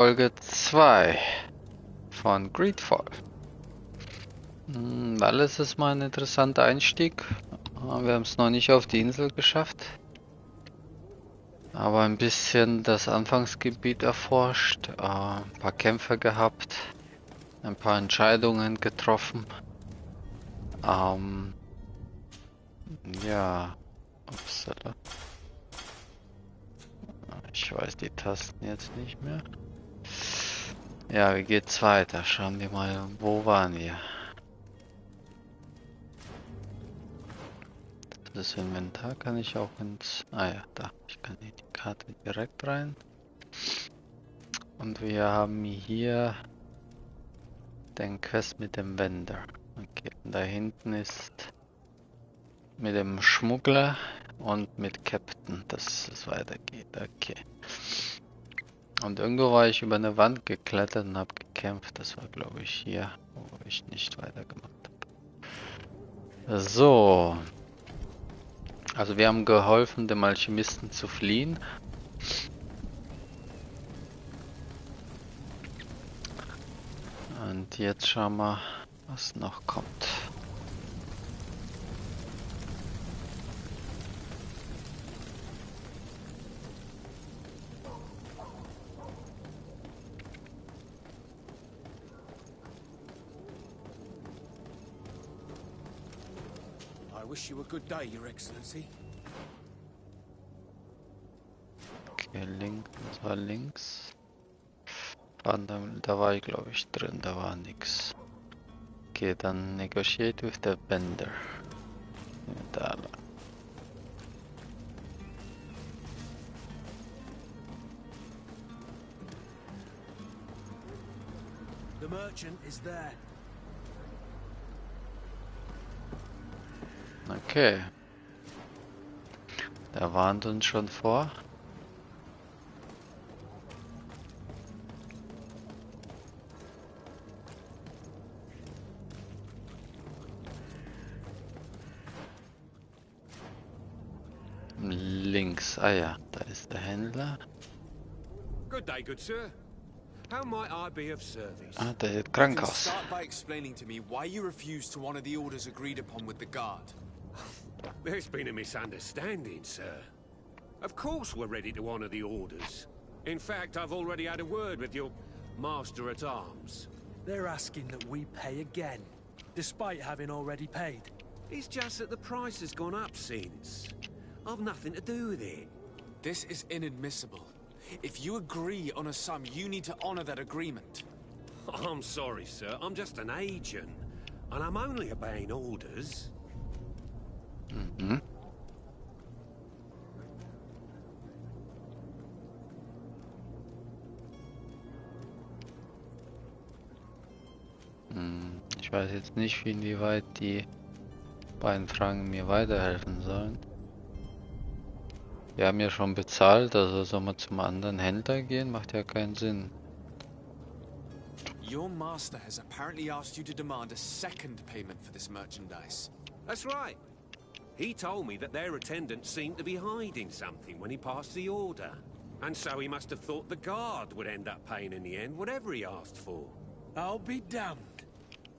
Folge 2 von GreedFall. Alles ist mal ein interessanter Einstieg. Wir haben es noch nicht auf die Insel geschafft. Aber ein bisschen das Anfangsgebiet erforscht, ein paar Kämpfe gehabt, ein paar Entscheidungen getroffen. Ja, upsala. Ich weiß die Tasten jetzt nicht mehr. Ja, wie geht's weiter? Schauen wir mal, wo waren wir? Das Inventar kann ich auch ins... Ah ja, da. Ich kann in die Karte direkt rein. Und wir haben hier den Quest mit dem Vendor. Okay, und da hinten ist mit dem Schmuggler und mit Captain, dass es weitergeht. Okay. Und irgendwo war ich über eine Wand geklettert und habe gekämpft. Das war, glaube ich, hier, wo ich nicht weitergemacht habe. So. Also wir haben geholfen, dem Alchemisten zu fliehen. Und jetzt schauen wir, was noch kommt. I wish you a good day, Your Excellency. Okay, links, das war links. Da war ich, glaube ich, drin, da war nix. Okay, dann negotiate with the vendor. Da lang. The merchant is there. Okay. Der warnt uns schon vor. Links, ah ja, da ist der Händler. Good day, good sir. How might I be of service? Ah, der sieht You krank can aus. start by explaining to me why you refused to honor the orders agreed upon with the guard. There's been a misunderstanding, sir. Of course we're ready to honor the orders. In fact, I've already had a word with your master-at-arms. They're asking that we pay again, despite having already paid. It's just that the price has gone up since. I've nothing to do with it. This is inadmissible. If you agree on a sum, you need to honor that agreement. I'm sorry, sir. I'm just an agent. And I'm only obeying orders. Mhm. Ich weiß jetzt nicht, inwieweit die beiden Fragen mir weiterhelfen sollen. Wir haben ja schon bezahlt, also soll man zum anderen Händler gehen? Macht ja keinen Sinn. Your master has apparently asked you to demand a second payment for this merchandise. That's right. He told me that their attendant seemed to be hiding something when he passed the order. And so he must have thought the guard would end up paying in the end, whatever he asked for. I'll be damned.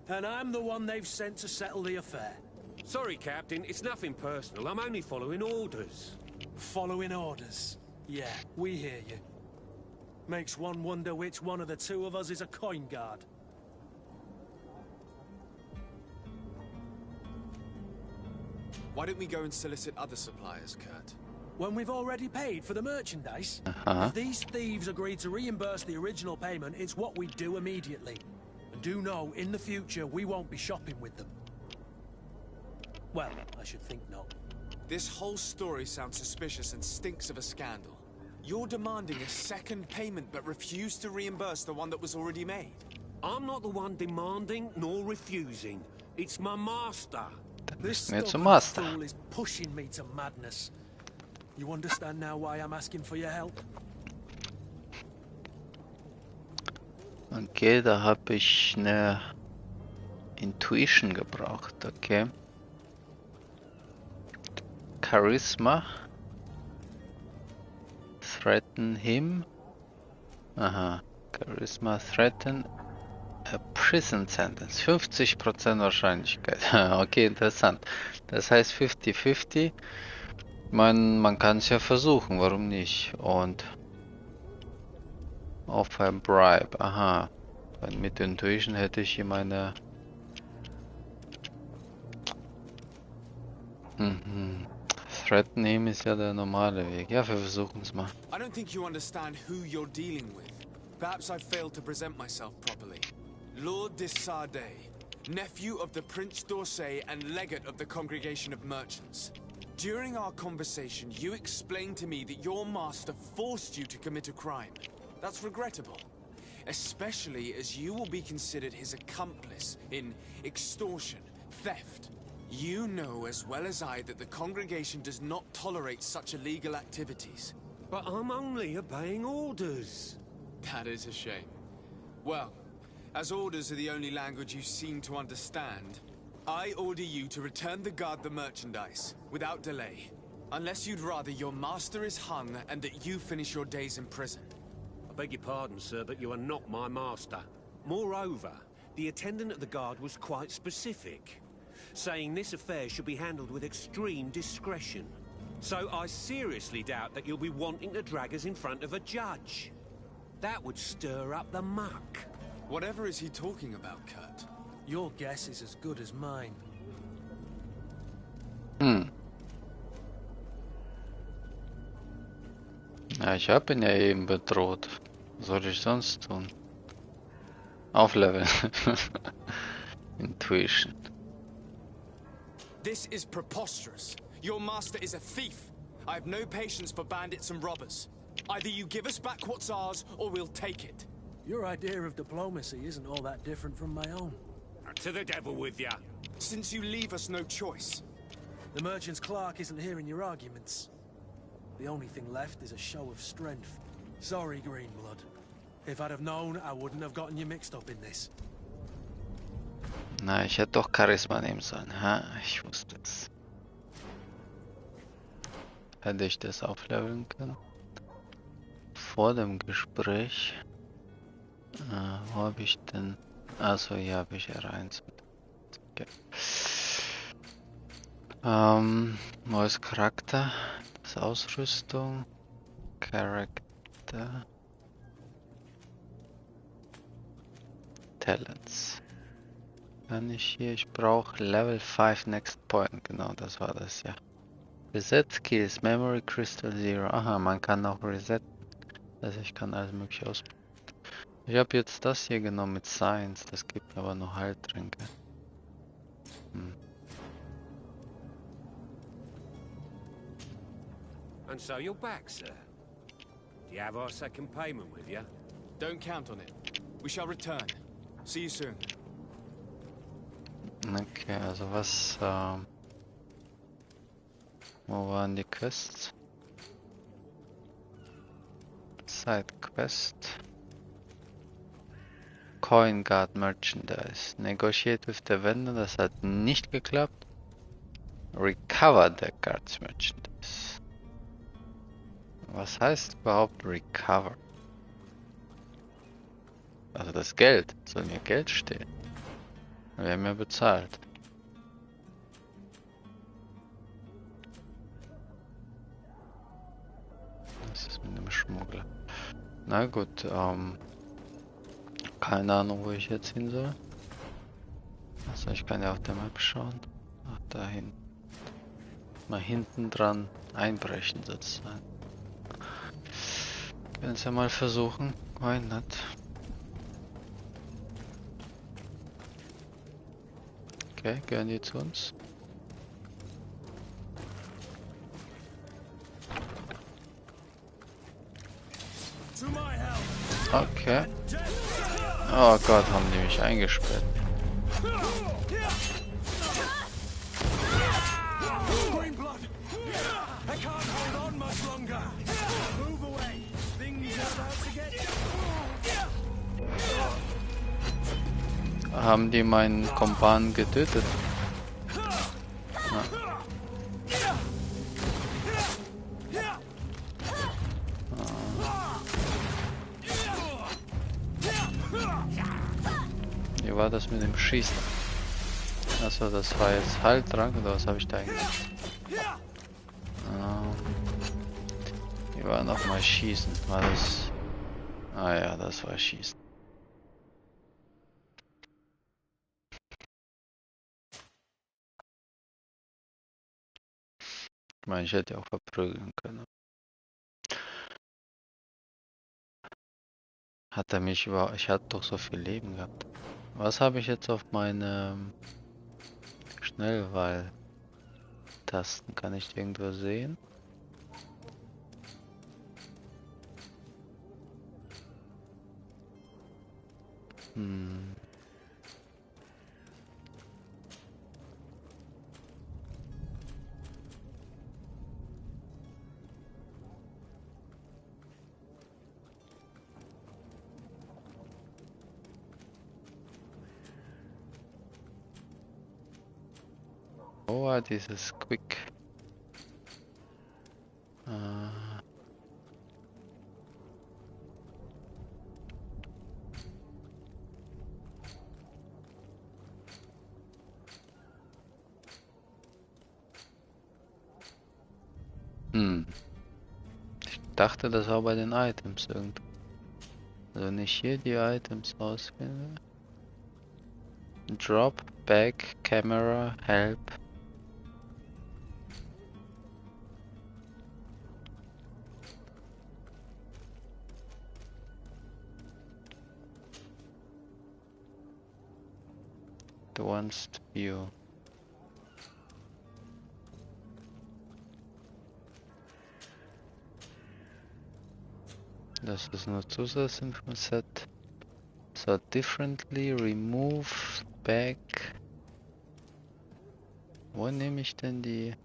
And I'm the one they've sent to settle the affair. Sorry, Captain, it's nothing personal. I'm only following orders. Following orders. Yeah, we hear you. Makes one wonder which one of the two of us is a coin guard. Why don't we go and solicit other suppliers, Kurt? When we've already paid for the merchandise? If these thieves agree to reimburse the original payment, it's what we do immediately. And do know, in the future, we won't be shopping with them. Well, I should think not. This whole story sounds suspicious and stinks of a scandal. You're demanding a second payment but refuse to reimburse the one that was already made. I'm not the one demanding nor refusing. It's my master. This Mir zum stubborn Master. fool is pushing me to madness. You understand now why I'm asking for your help? Okay, da habe ich eine Intuition gebraucht, okay. Charisma. Threaten him. Aha, Charisma threaten a prison sentence. 50% Wahrscheinlichkeit. Okay, interessant. Das heißt 50-50. Man kann es ja versuchen, warum nicht? Und offer a bribe. Aha. Und mit Intuition hätte ich hier meine... Threat nehmen ist ja der normale Weg. Ja, wir versuchen es mal. I don't think you understand who you're dealing with. Perhaps I failed to present myself properly. Lord de Sardet, nephew of the Prince d'Orsay and legate of the Congregation of Merchants. During our conversation, you explained to me that your master forced you to commit a crime. That's regrettable, especially as you will be considered his accomplice in extortion, theft. You know as well as I that the congregation does not tolerate such illegal activities. But I'm only obeying orders. That is a shame. Well, as orders are the only language you seem to understand, I order you to return the guard the merchandise, without delay. Unless you'd rather your master is hung and that you finish your days in prison. I beg your pardon, sir, but you are not my master. Moreover, the attendant at the guard was quite specific, saying this affair should be handled with extreme discretion. So I seriously doubt that you'll be wanting to drag us in front of a judge. That would stir up the muck. Whatever is he talking about, Kurt? Your guess is as good as mine. Ja, ich habe ihn ja eben bedroht. Was soll ich sonst tun? Aufleveln. Intuition. This is preposterous. Your master is a thief. I have no patience for bandits and robbers. Either you give us back what's ours, or we'll take it. Your idea of diplomacy isn't all that different from my own. To the devil with ya. Since you leave us no choice. The merchant's clerk isn't hearing your arguments. The only thing left is a show of strength. Sorry, Greenblood. If I'd have known, I wouldn't have gotten you mixed up in this. Na, ich hätte doch Charisma nehmen sollen. Ha, ich wusste es. Hätte ich das aufleveln können? Vor dem Gespräch. Wo habe ich denn? Also hier habe ich R1. Okay. Neues Charakter. Das Ausrüstung. Charakter. Talents. Kann ich hier? Ich brauche Level 5 Next Point. Genau, das war das ja. Reset Skills, Memory Crystal Zero. Aha, man kann auch resetten. Also ich kann alles mögliche ausprobieren. Ich habe jetzt das hier genommen mit Science. Das gibt mir aber nur Heiltränke. And so you're back, sir. Do you have our second payment with you? Don't count on it. We shall return. See you soon. Okay, also was... wo waren die Quests? Side Quest. Coin Guard Merchandise. Negotiate with the vendor, das hat nicht geklappt. Recover the Guards Merchandise. Was heißt überhaupt Recover? Also das Geld. Soll mir Geld stehen? Wir haben ja bezahlt. Was ist mit dem Schmuggler? Na gut, keine Ahnung, wo ich jetzt hin soll. Also ich kann ja auf der Map schauen. Ach, da hinten. Mal hinten dran einbrechen sozusagen. Können es ja mal versuchen. Why not? Okay, gehören die zu uns? Okay. Oh Gott, haben die mich eingesperrt. Haben die meinen Kumpan getötet? Na. Wie war das mit dem Schießen? Achso, das war jetzt Heiltrank oder was habe ich da eigentlich? Wie war nochmal Schießen? War das... Ah ja, das war Schießen. Ich meine, ich hätte auch verprügeln können. Hat er mich über... Ich hatte doch so viel Leben gehabt. Was habe ich jetzt auf meine Schnellwahl-Tasten? Kann ich die irgendwo sehen? Hm. Oh, dieses Quick. Ich dachte, das war bei den Items irgendwie. Also wenn ich hier die Items auswähle. Drop, Back, Camera, Help. Advanced View. Das ist nur Zusatzinfo-Set. So, differently, remove, back. Wo nehme ich denn die?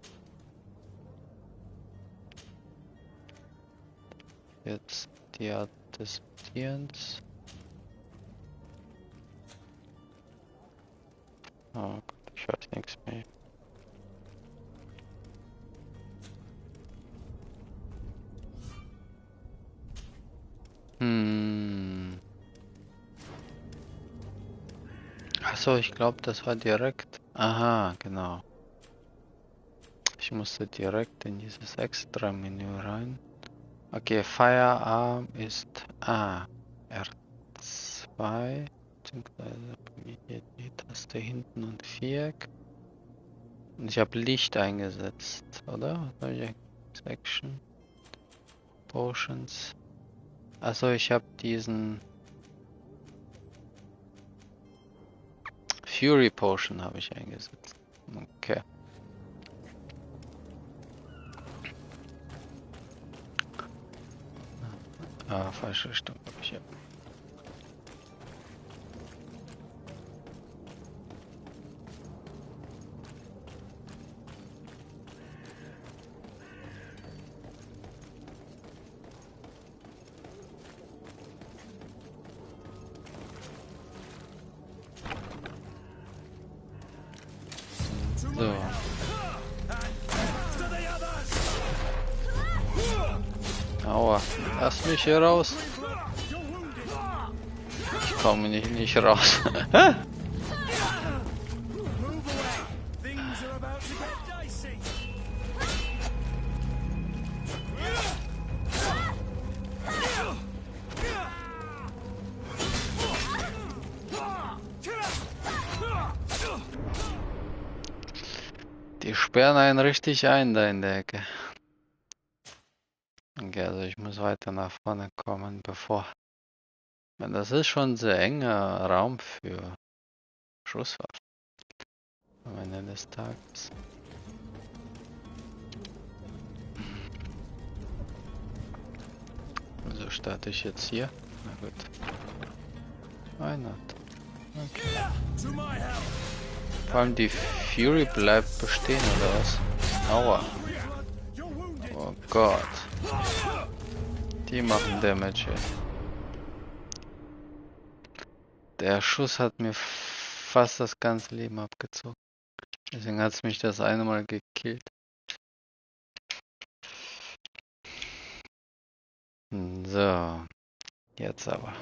Jetzt die Art des Tierens. Oh Gott, ich weiß nichts mehr. Achso, ich glaube, das war direkt. Aha, genau. Ich musste direkt in dieses Extra-Menü rein. Okay, Firearm ist R2, beziehungsweise hier die Taste hinten und Viereck. Und ich habe Licht eingesetzt, oder? Section, Potions. Also ich habe diesen Fury Potion habe ich eingesetzt. Okay. Ah, falsche Richtung habe ich ja. So. Aua, lass mich hier raus. Ich komme nicht raus. Die sperren einen richtig ein da in der Ecke. Okay, also ich muss weiter nach vorne kommen, bevor... Das ist schon ein sehr enger Raum für Schusswaffen. Am Ende des Tages. Also starte ich jetzt hier. Na gut. Why not? Okay. Vor allem die Fury bleibt bestehen, oder was? Aua. Oh Gott. Die machen Damage hier. Der Schuss hat mir fast das ganze Leben abgezogen. Deswegen hat es mich das eine Mal gekillt. So. Jetzt aber.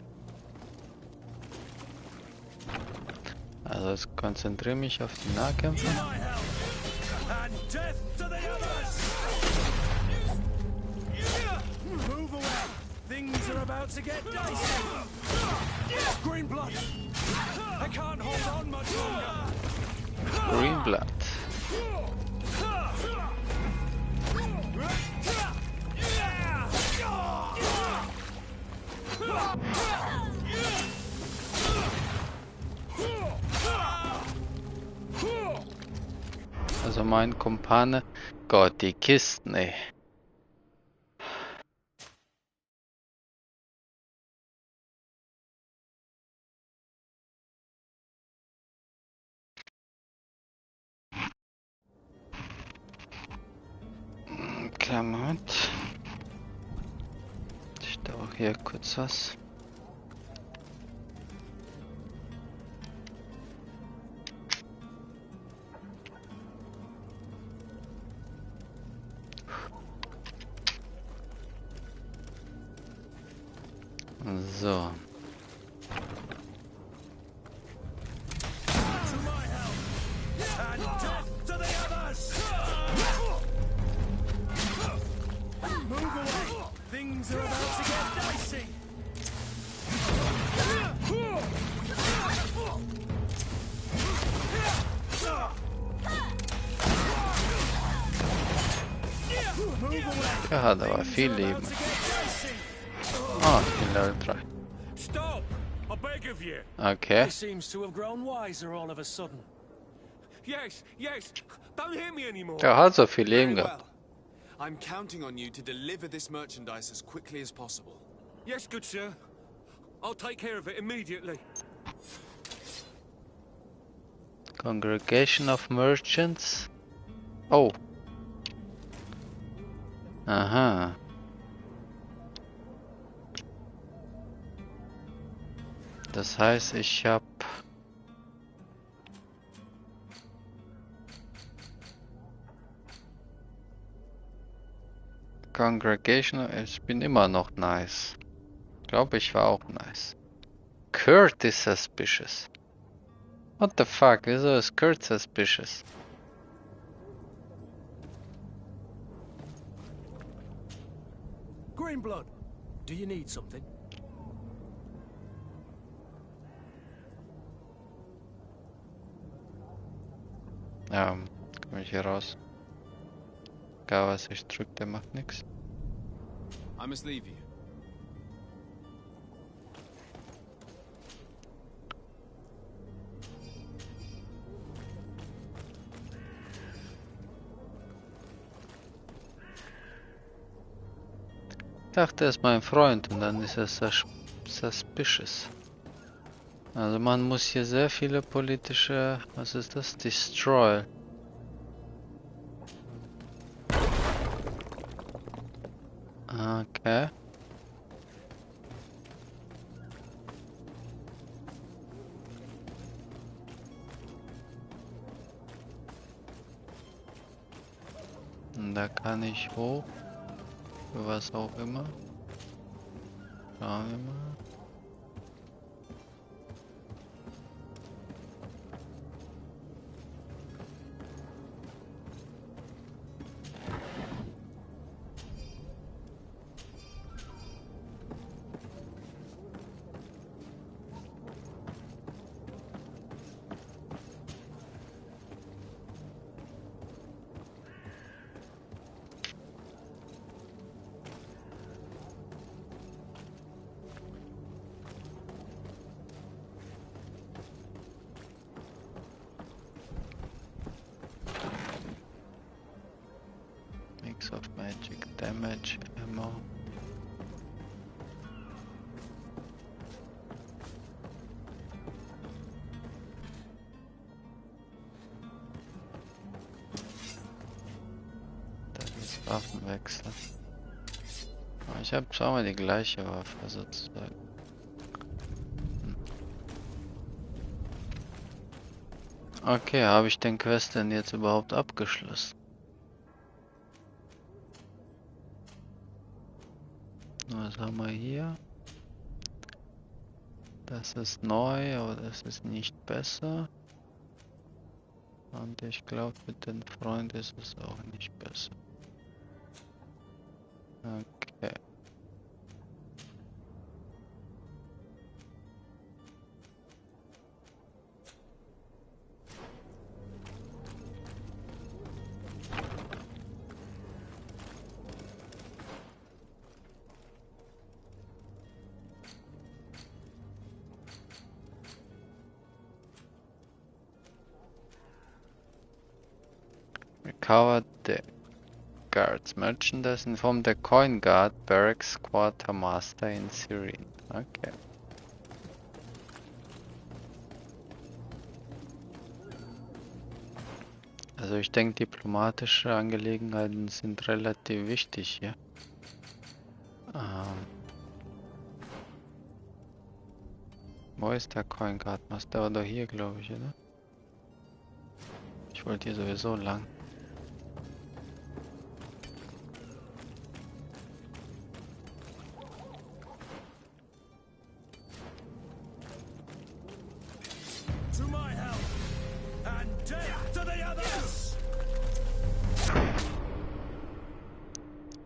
Also ich konzentriere mich auf die Nahkämpfer. Things are about to get dicey. Green blood. I can't hold on much longer. Green Blood. Also mein Kumpane. Gott, die Kisten, ey. Kleinen Moment. Ich dauere hier kurz was. So. Things are about to get dicey. Der hat aber viel Leben. Ah, ich bin Level 3. Stop! I beg of you. Okay. He seems to have grown wiser all of a sudden. Yes, yes. Don't hit me anymore. Der hat so viel Leben Very gehabt. well. I'm counting on you to deliver this merchandise as quickly as possible. Yes, good sir. I'll take care of it immediately. Congregation of Merchants. Oh. Aha. Das heißt, ich habe Congregation, ich bin immer noch nice. Ich glaube, ich war auch nice. Kurt is suspicious. What the fuck? Wieso ist Kurt suspicious? Green blood. Do you need something? Komm ich hier raus? Egal was ich drücke, der macht nichts. I must leave you. Ich dachte, er ist mein Freund und dann ist er suspicious. Also man muss hier sehr viele politische, was ist das? Destroy. Okay. Und da kann ich hoch. Für was auch immer. Schauen wir mal. Mix of magic, damage, ammo. Das ist Waffenwechsel. Aber ich habe schon mal die gleiche Waffe sozusagen. Okay, habe ich den Quest denn jetzt überhaupt abgeschlossen? Was haben wir hier? Das ist neu, aber das ist nicht besser. Und ich glaube, mit dem Freund ist es auch nicht besser. Okay. Recover the guards merchandise in form the coin guard barracks quartermaster in Syrian. Okay. Also ich denke, diplomatische Angelegenheiten sind relativ wichtig hier. Wo ist der Coin Guard Master? Oder hier, glaube ich, oder? Ich wollte hier sowieso lang.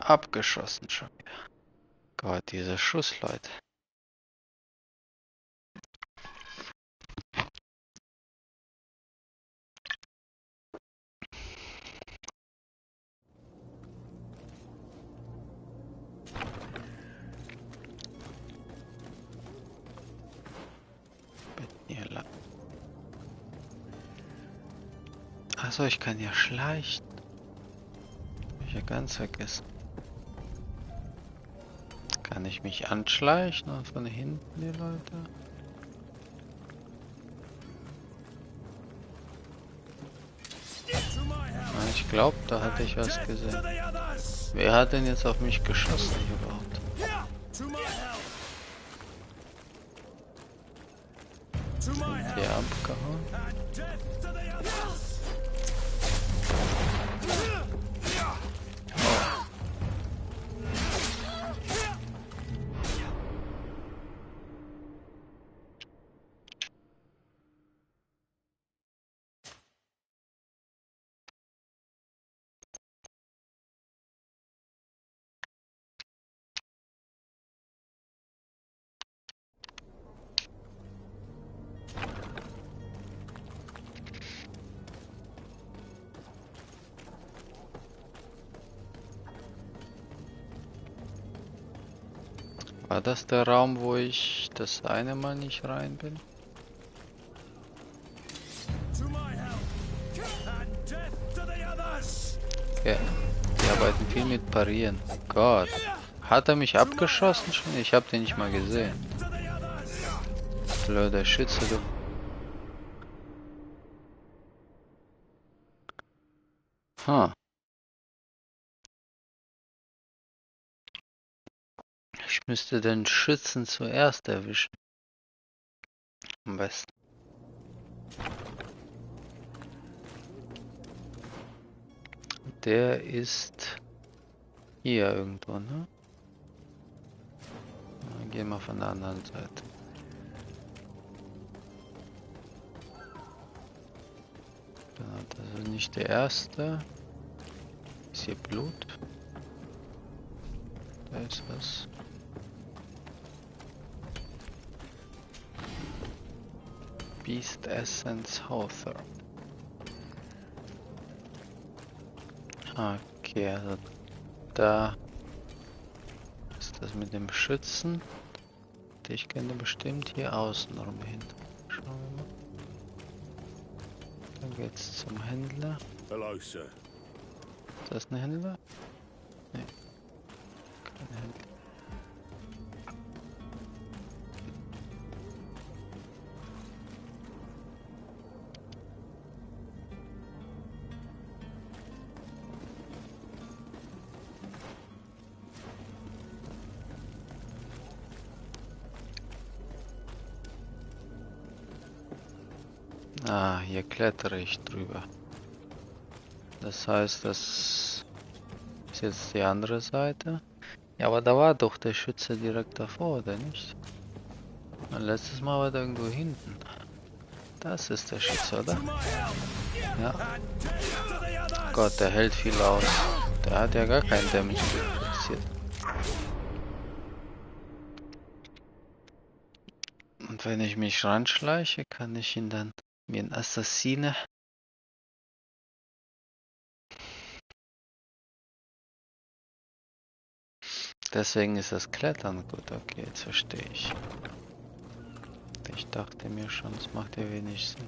Abgeschossen schon wieder. Gott, diese Schussleute. Achso, ich kann ja schleichen. Hab ich ja ganz vergessen. Kann ich mich anschleichen und von hinten die Leute? Ich glaube, da hatte ich was gesehen. Wer hat denn jetzt auf mich geschossen hier überhaupt? Sind die abgehauen? War das der Raum, wo ich das eine Mal nicht rein bin? Okay. Die arbeiten viel mit Parieren. Gott. Hat er mich abgeschossen schon? Ich habe den nicht mal gesehen. Blöder Schütze, du. Huh. Ich müsste den Schützen zuerst erwischen. Am besten. Der ist hier irgendwo, ne? Dann gehen wir von der anderen Seite. Das ist nicht der erste. Ist hier Blut? Da ist was. Beast Essence Hawthorne. Okay, also da ist das mit dem Schützen. Ich könnte bestimmt hier außen rum hin. Schauen wir mal. Dann geht's zum Händler. Hello, sir. Ist das ein Händler? Nee. Kein Händler. Ah, hier klettere ich drüber. Das heißt, das ist jetzt die andere Seite. Ja, aber da war doch der Schütze direkt davor, oder nicht? Und letztes Mal war der irgendwo hinten. Das ist der Schütze, oder? Ja. Gott, der hält viel aus. Der hat ja gar keinen Damage produziert. Und wenn ich mich ranschleiche, kann ich ihn dann wie ein Assassine. Deswegen ist das Klettern gut. Okay, jetzt verstehe ich. Ich dachte mir schon, es macht ja wenig Sinn,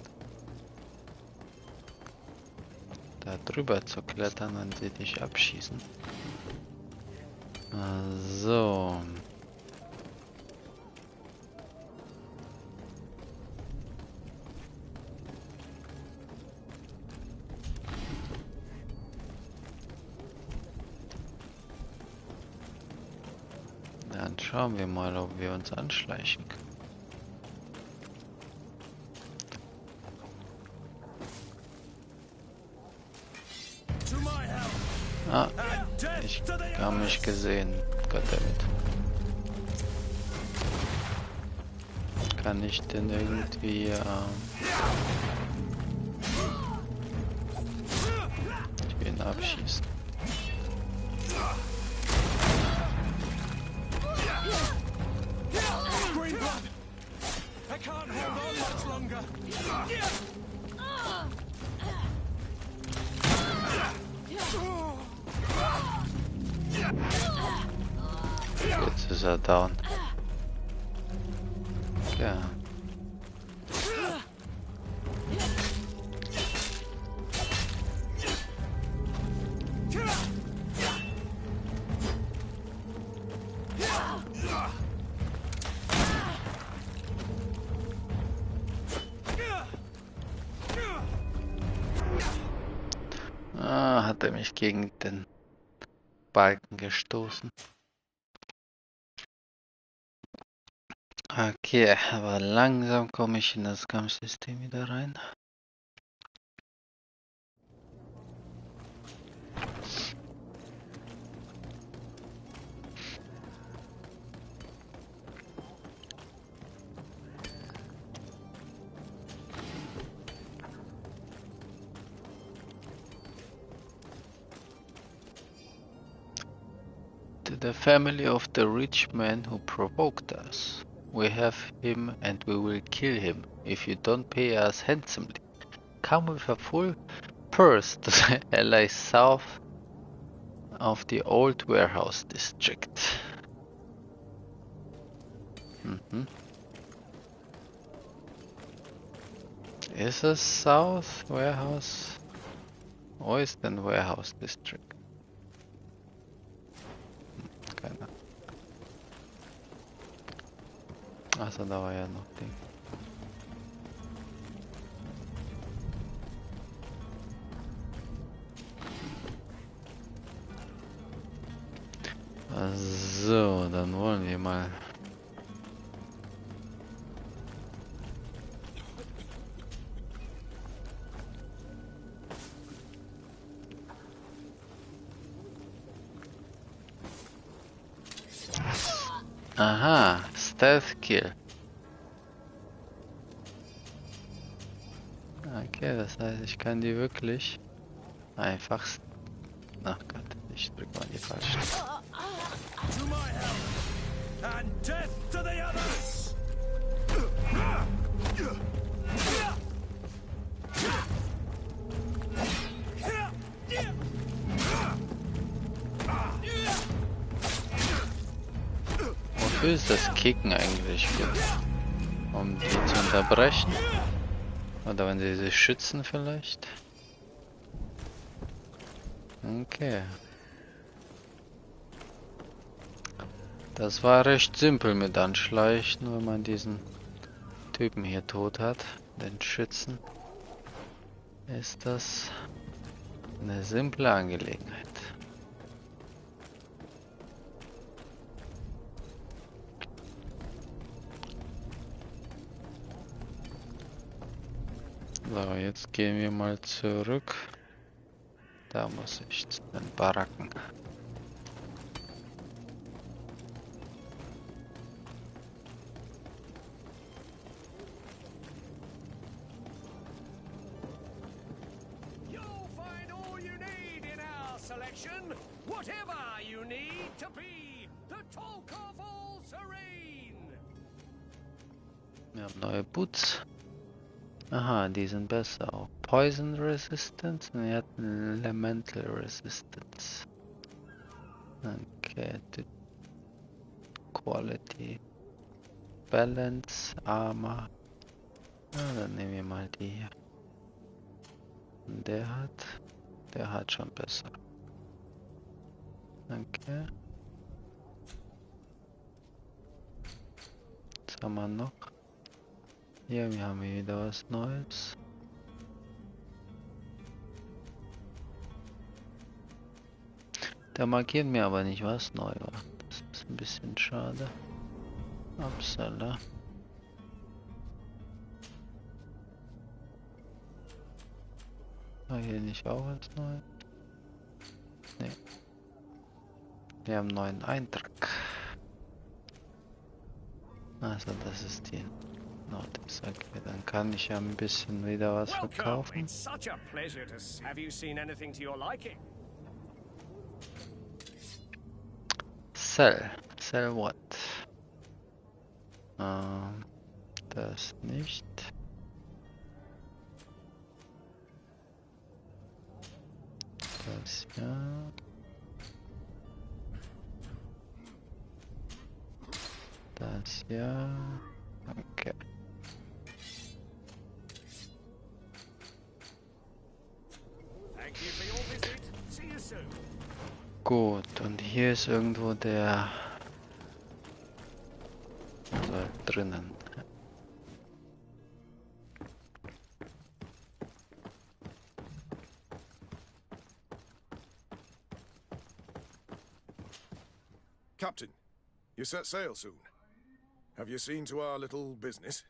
da drüber zu klettern, wenn sie dich abschießen. So. Dann schauen wir mal, ob wir uns anschleichen können. Ah, ich habe mich gesehen. Goddammit. Kann ich denn irgendwie... ich will ihn abschießen. Jetzt ist er down. Ja. Ah, hat er mich gegen den Balken gestoßen. Okay, aber langsam komme ich in das Kampfsystem wieder rein. To the family of the rich man who provoked us. We have him and we will kill him if you don't pay us handsomely. Come with a full purse to the LA south of the old warehouse district. Ist es South Warehouse? Wo ist denn Warehouse District? Keine Ahnung. Achso, da war ja noch Ding. So, dann wollen wir mal. Aha, Stealth Kill. Okay, das heißt, ich kann die wirklich einfach... Ach Gott, ich drück mal die falsche. Wofür ist das Kicken eigentlich gut? Um die zu unterbrechen? Oder wenn sie sich schützen vielleicht? Okay. Das war recht simpel mit Anschleichen, wenn man diesen Typen hier tot hat, den Schützen. Ist das eine simple Angelegenheit. So, jetzt gehen wir mal zurück. Da muss ich zu den Baracken. Wir haben neue Boots. Aha, die sind besser auch. Poison Resistance und wir hatten Elemental Resistance. Okay, Quality. Balance, Armor. Ja, dann nehmen wir mal die hier. Und der hat schon besser. Okay. Was haben wir noch? Hier, wir haben wieder was Neues. Der markiert mir aber nicht, was neu war. Das ist ein bisschen schade. Upsala. War hier nicht auch was Neues? Nee. Wir haben einen neuen Eintrag. Also das ist die Notice. Okay, dann kann ich ja ein bisschen wieder was verkaufen. It's such a pleasure to have you seen anything to your liking. Sell. Sell what? Das nicht. Das ja. Das ja. Okay. Thank you for your visit. See you soon. Gut, und hier ist irgendwo der so, drinnen. Captain, you set sail soon. Have you seen to our little business?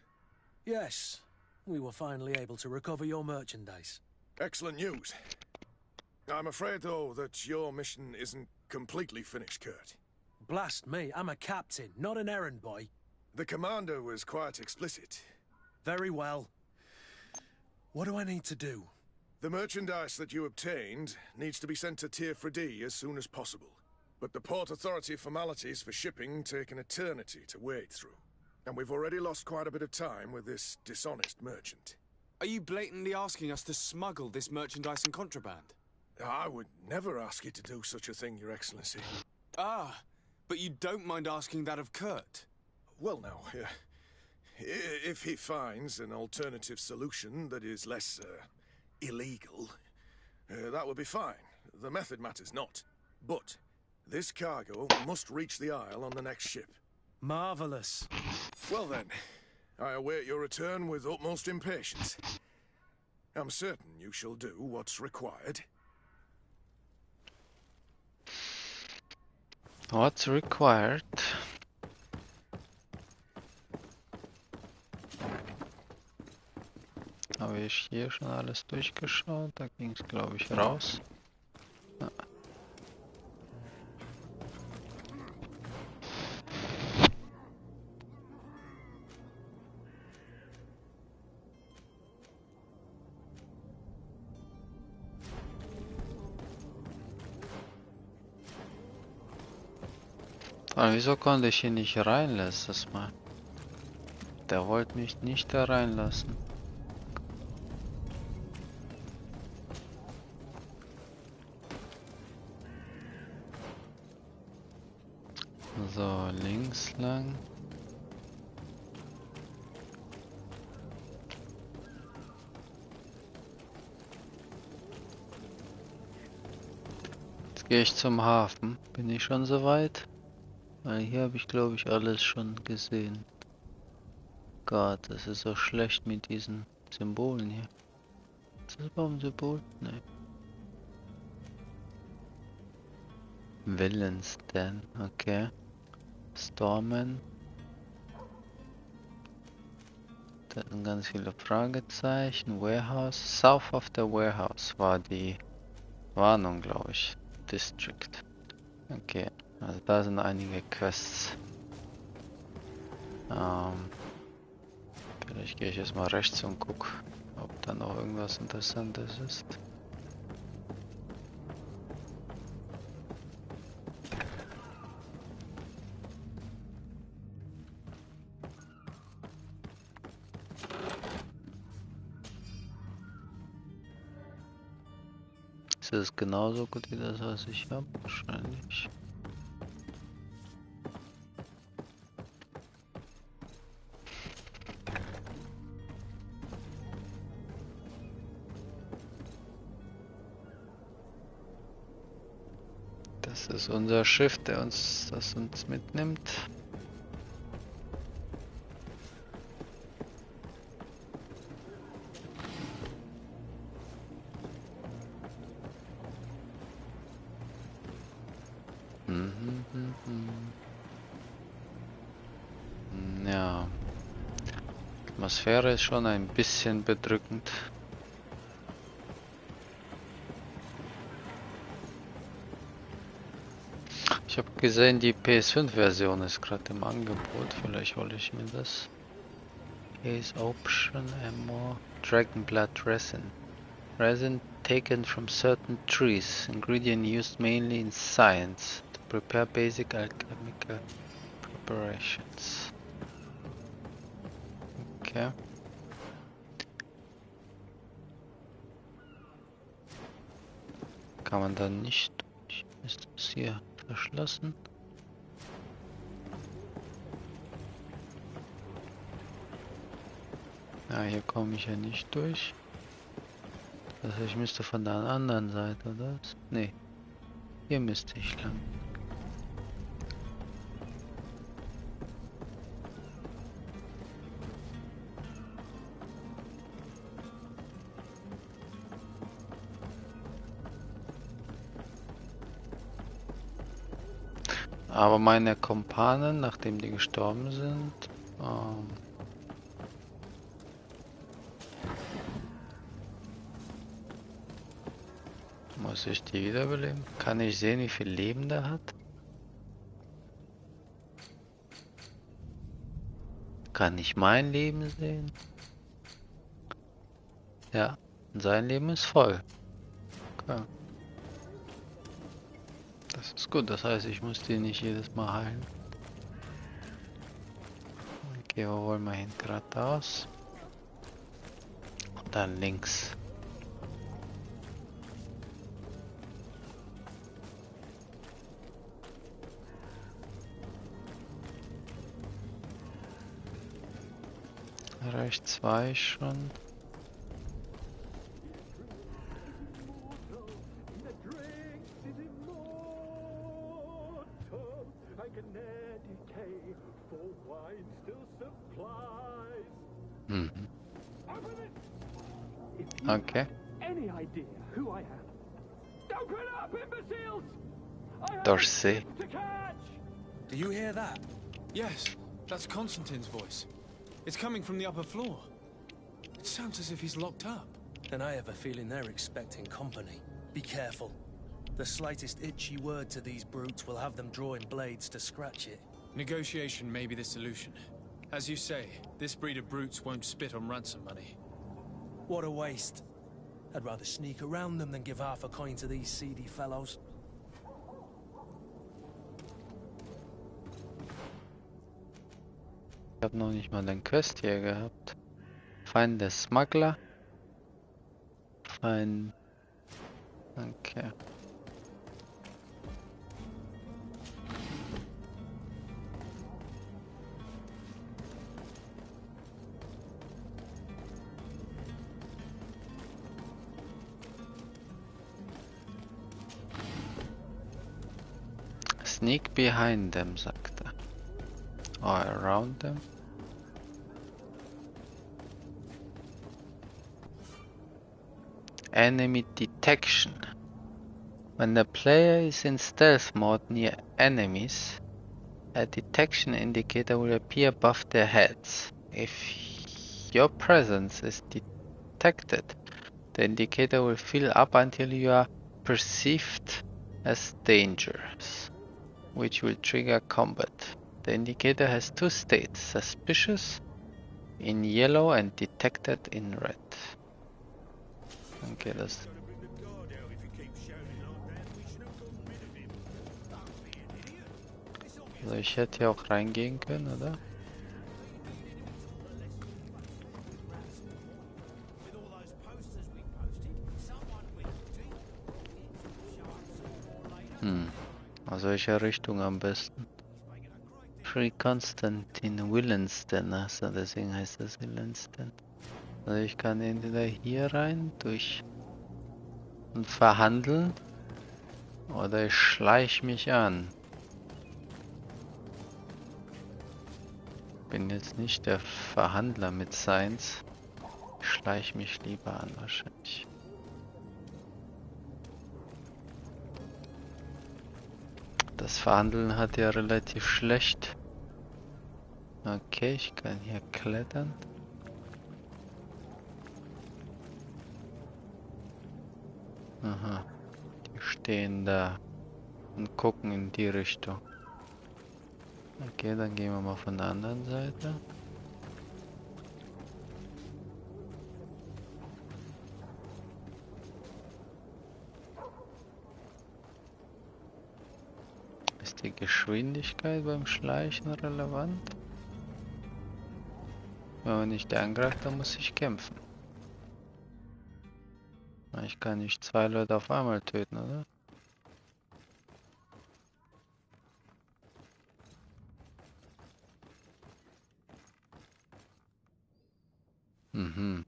Yes, we were finally able to recover your merchandise. Excellent news. I'm afraid, though, that your mission isn't completely finished, Kurt. Blast me, I'm a captain, not an errand boy. The commander was quite explicit. Very well. What do I need to do? The merchandise that you obtained needs to be sent to Tier 4D as soon as possible. But the Port Authority formalities for shipping take an eternity to wade through. And we've already lost quite a bit of time with this dishonest merchant. Are you blatantly asking us to smuggle this merchandise in contraband? I would never ask you to do such a thing, Your Excellency. Ah, but you don't mind asking that of Kurt? Well, now, if he finds an alternative solution that is less, illegal, that would be fine. The method matters not. But this cargo must reach the Isle on the next ship. Marvelous. Well then, I await your return with utmost impatience. I'm certain you shall do what's required. What's required? Habe ich hier schon alles durchgeschaut? Da ging es, glaube ich, raus. Ja. Aber wieso konnte ich hier nicht rein letztes Mal? Der wollte mich nicht da reinlassen. So, links lang. Jetzt gehe ich zum Hafen. Bin ich schon soweit? Weil hier habe ich, glaube ich, alles schon gesehen. Gott, das ist so schlecht mit diesen Symbolen hier. Ist das überhaupt ein Symbol? Nein. Willensden, okay. Stormen. Da sind ganz viele Fragezeichen. Warehouse. South of the Warehouse war die Warnung, glaube ich. District. Okay. Also da sind einige Quests. Vielleicht gehe ich jetzt mal rechts und gucke, ob da noch irgendwas Interessantes ist. Ist das genauso gut wie das, was ich habe? Wahrscheinlich. Das ist unser Schiff, das uns mitnimmt. Ja, die Atmosphäre ist schon ein bisschen bedrückend. Ich habe gesehen, die PS5-Version ist gerade im Angebot. Vielleicht hole ich mir das. Case Option Ammo Dragon Blood Resin. Resin taken from certain trees. Ingredient used mainly in science to prepare basic alchemical preparations. Okay. Kann man da nicht durch? Ist das hier verschlossen? Ja, hier komme ich ja nicht durch. Das heißt, ich müsste von der anderen Seite, oder? Nee, hier müsste ich lang. Aber meine Kumpanen, nachdem die gestorben sind, muss ich die wiederbeleben? Kann ich sehen, wie viel Leben der hat? Kann ich mein Leben sehen? Ja, sein Leben ist voll. Okay. Das ist gut, das heißt, ich muss die nicht jedes Mal heilen. Okay, wo wollen wir hin? Geradeaus. Und dann links. Rechts war ich schon. Mhm. Okay. Dorsey. Do you hear that? Yes, that's Constantine's voice. It's coming from the upper floor. It sounds as if he's locked up. Then I have a feeling they're expecting company. Be careful. The slightest itchy word to these brutes will have them drawing blades to scratch it. Negotiation may be the solution. As you say, this breed of brutes won't spit on ransom money. What a waste. I'd rather sneak around them than give half a coin to these seedy fellows. Ich habe noch nicht mal den Quest hier gehabt. Feind der Smuggler. Feind. Okay. Sneak behind them, sagt er. Or around them. Enemy detection. When the player is in stealth mode near enemies, a detection indicator will appear above their heads. If your presence is detected, the indicator will fill up until you are perceived as dangerous, which will trigger combat. The indicator has two states, suspicious in yellow and detected in red. Okay, das. Also ich hätte hier auch reingehen können, oder? Aus welcher Richtung am besten? Free Constantine Willensden, also deswegen heißt das Willensden. Also ich kann entweder hier rein durch und verhandeln oder ich schleich mich an. Bin jetzt nicht der Verhandler mit Science. Ich schleich mich lieber an wahrscheinlich. Das Verhandeln hat ja relativ schlecht. Okay, ich kann hier klettern. Aha, die stehen da und gucken in die Richtung. Okay, dann gehen wir mal von der anderen Seite. Ist die Geschwindigkeit beim Schleichen relevant? Wenn man nicht angreift, dann muss ich kämpfen. Ich kann nicht zwei Leute auf einmal töten, oder? Mhm.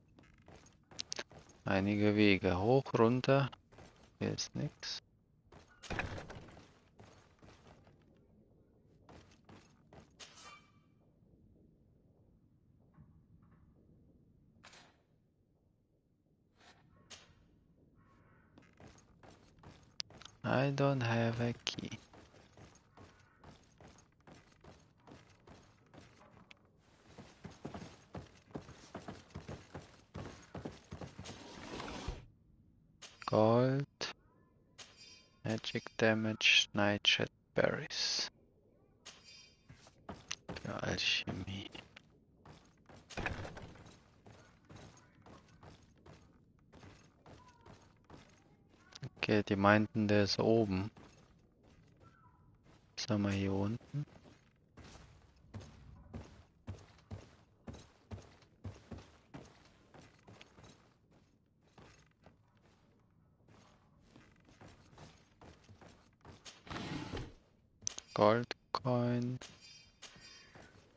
Einige Wege. Hoch, runter. Hier ist nichts. I don't have a key. Gold. Magic Damage, Nightshade Berries. Für Alchemie. Okay, die meinten, der ist oben. Was haben wir hier unten? Gold Coin.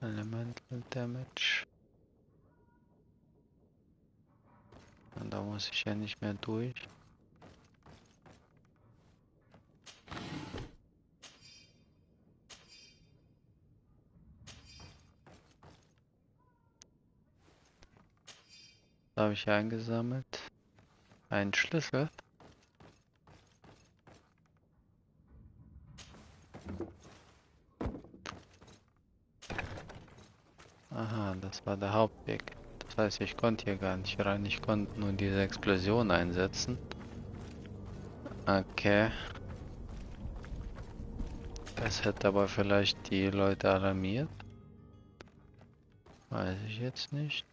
Elemental Damage. Und da muss ich ja nicht mehr durch. Da habe ich eingesammelt. Ein Schlüssel. Aha, das war der Hauptweg. Das heißt, ich konnte hier gar nicht rein. Ich konnte nur diese Explosion einsetzen. Okay. Das hätte aber vielleicht die Leute alarmiert. Weiß ich jetzt nicht.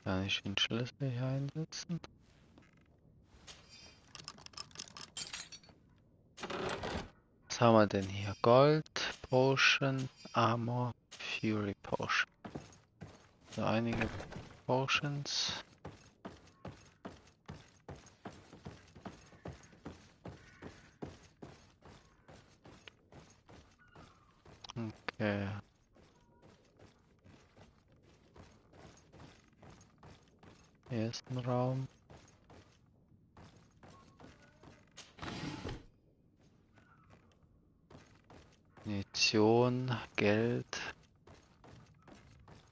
Kann ich den Schlüssel hier einsetzen? Was haben wir denn hier? Gold, Potion, Armor, Fury Potion. So einige Potions. Okay. Hier ist ein Raum. Munition, Geld.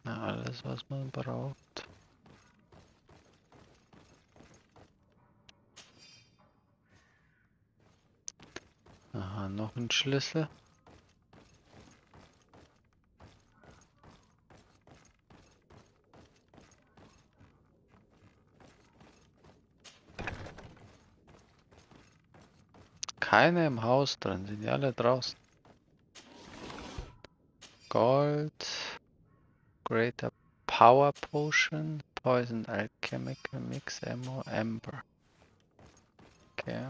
Ja, alles was man braucht. Aha, noch ein Schlüssel. Keine im Haus drin, sind die alle draußen. Gold. Greater Power Potion. poison, alchemical mix, ammo, amber. Okay.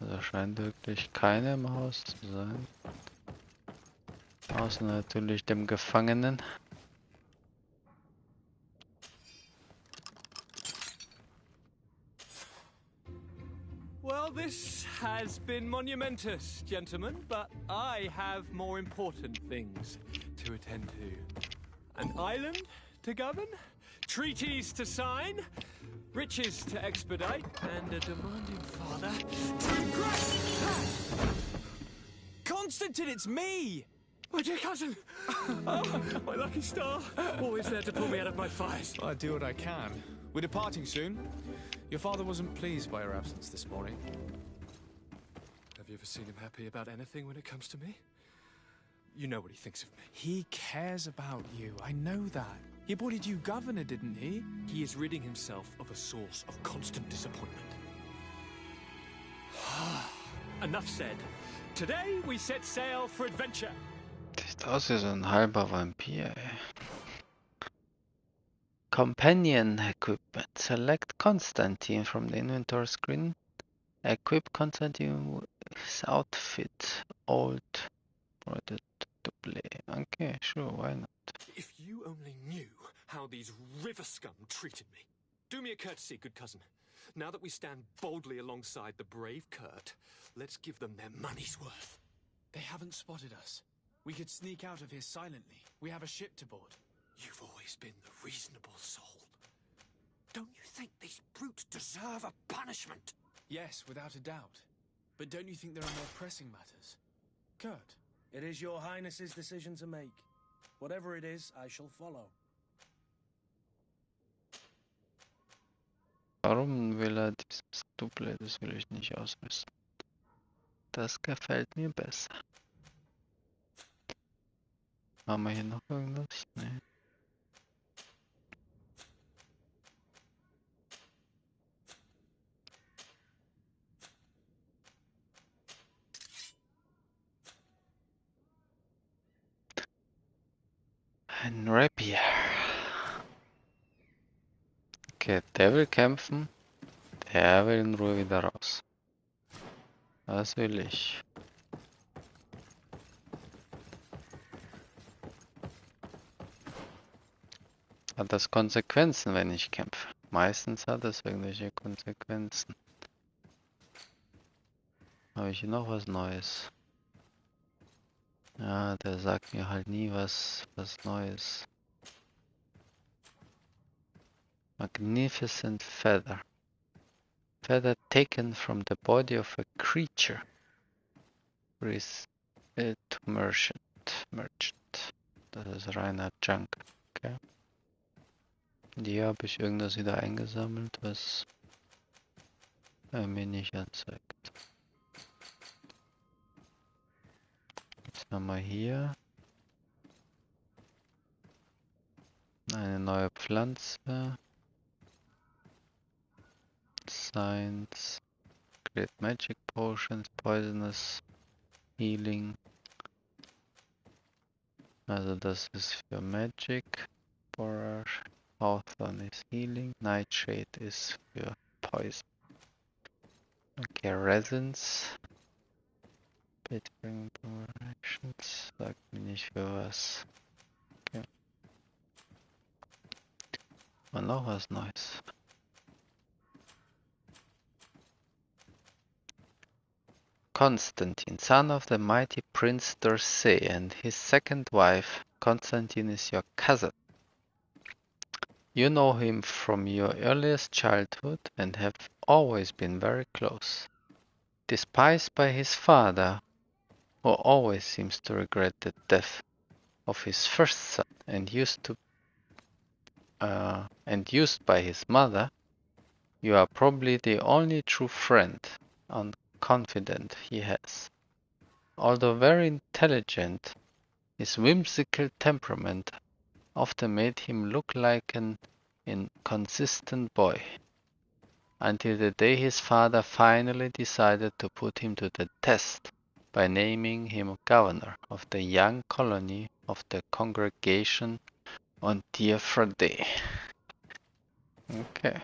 Also scheint wirklich keine im Haus zu sein. Außer natürlich dem Gefangenen. Well, this has been monumentous, gentlemen, but I have more important things to attend to. An island to govern, treaties to sign, riches to expedite, and a demanding father to impress. Constantine, it's me! My dear cousin! Oh, my lucky star! Always there to pull me out of my fires. I do what I can. We're departing soon. Your father wasn't pleased by your absence this morning. Have you ever seen him happy about anything when it comes to me? You know what he thinks of me. He cares about you, I know that. He appointed you governor, didn't he? He is ridding himself of a source of constant disappointment. Enough said. Today we set sail for adventure. Sieht aus wie so ein halber Vampir, ey. Companion equipment. Select Constantine from the inventory screen. Equip Constantine with his outfit. Old product to play. Okay, sure, why not? If you only knew how these river scum treated me. Do me a courtesy, good cousin. Now that we stand boldly alongside the brave Kurt, let's give them their money's worth. They haven't spotted us. We could sneak out of here silently. We have a ship to board. You've always been the reasonable soul. Don't you think these brutes deserve a punishment? Yes, without a doubt. But don't you think there are more pressing matters? Kurt? It is your highness's decision to make. Whatever it is, I shall follow. Warum will er dieses Double? Das will ich nicht ausrüsten. Das gefällt mir besser. Haben wir hier noch irgendwas? Nee. Ein Rapier. Okay, der will kämpfen. Der will in Ruhe wieder raus. Was will ich? Hat das Konsequenzen, wenn ich kämpfe? Meistens hat es irgendwelche Konsequenzen. Habe ich hier noch was Neues? Ja, der sagt mir halt nie was Neues. Magnificent feather. Feather taken from the body of a creature. Rebuilt to merchant. Das ist reiner Junk. Okay. Hier habe ich irgendwas wieder eingesammelt, was er mir nicht anzeigt. Jetzt haben wir hier eine neue Pflanze. Science. Create Magic Potions, Poisonous, Healing. Also das ist für Magic. Borage. Hawthorn ist Healing. Nightshade ist für Poison. Okay, Resins. Bittering Actions. Sagt mir nicht für was. Okay. Und noch was Neues. Constantine, son of the mighty Prince d'Orsay, and his second wife, Constantine is your cousin. You know him from your earliest childhood and have always been very close. Despised by his father, who always seems to regret the death of his first son, and used by his mother, you are probably the only true friend and confidant he has. Although very intelligent, his whimsical temperament often made him look like an inconsistent boy. until the day his father finally decided to put him to the test by naming him governor of the young colony of the congregation on Dear Friday. Okay.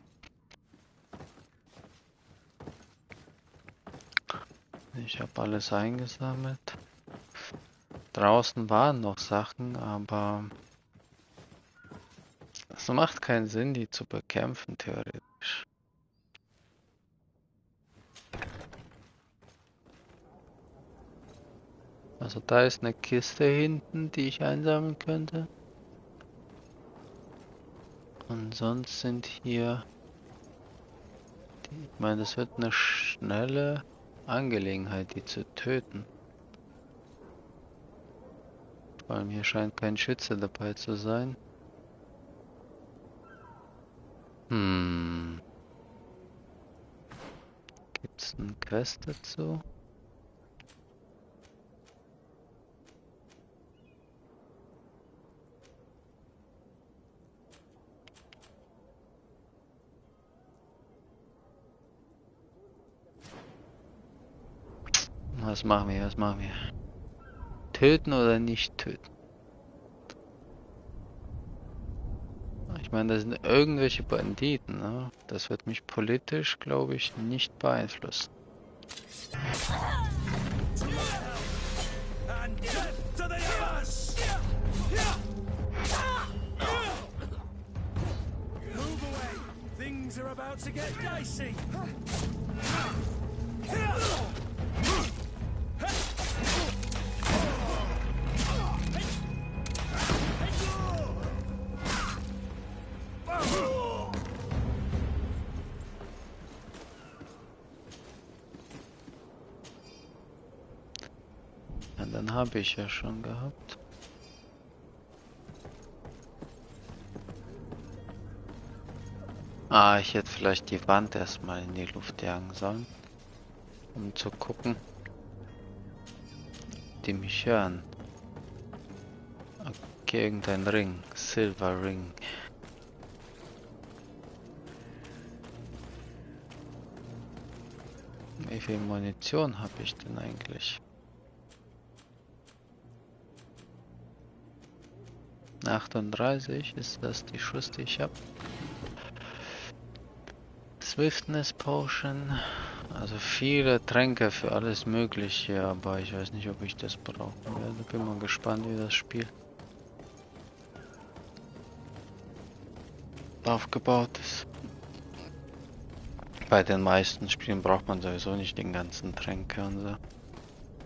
Ich habe alles eingesammelt. Draußen waren noch Sachen, aber es macht keinen Sinn, die zu bekämpfen, theoretisch. Also da ist eine Kiste hinten, die ich einsammeln könnte. Und sonst sind hier... Ich meine, das wird eine schnelle Angelegenheit, die zu töten. Vor allem hier scheint kein Schütze dabei zu sein. Gibt's einen Quest dazu? Was machen wir? Was machen wir? Töten oder nicht töten? Ich meine, das sind irgendwelche Banditen, ne? Das wird mich politisch, glaube ich, nicht beeinflussen. Things are about to get dicey. Ja, dann habe ich ja schon gehabt. Ah, ich hätte vielleicht die Wand erstmal in die Luft jagen sollen, um zu gucken, die mich hören. Okay, irgendein Ring, Silver Ring. Wie viel Munition habe ich denn eigentlich? 38, ist das die Schuss, die ich habe? Swiftness Potion, also viele Tränke für alles Mögliche, aber ich weiß nicht, ob ich das brauche. Ich bin mal gespannt, wie das Spiel aufgebaut ist. Bei den meisten Spielen braucht man sowieso nicht den ganzen Tränke und so.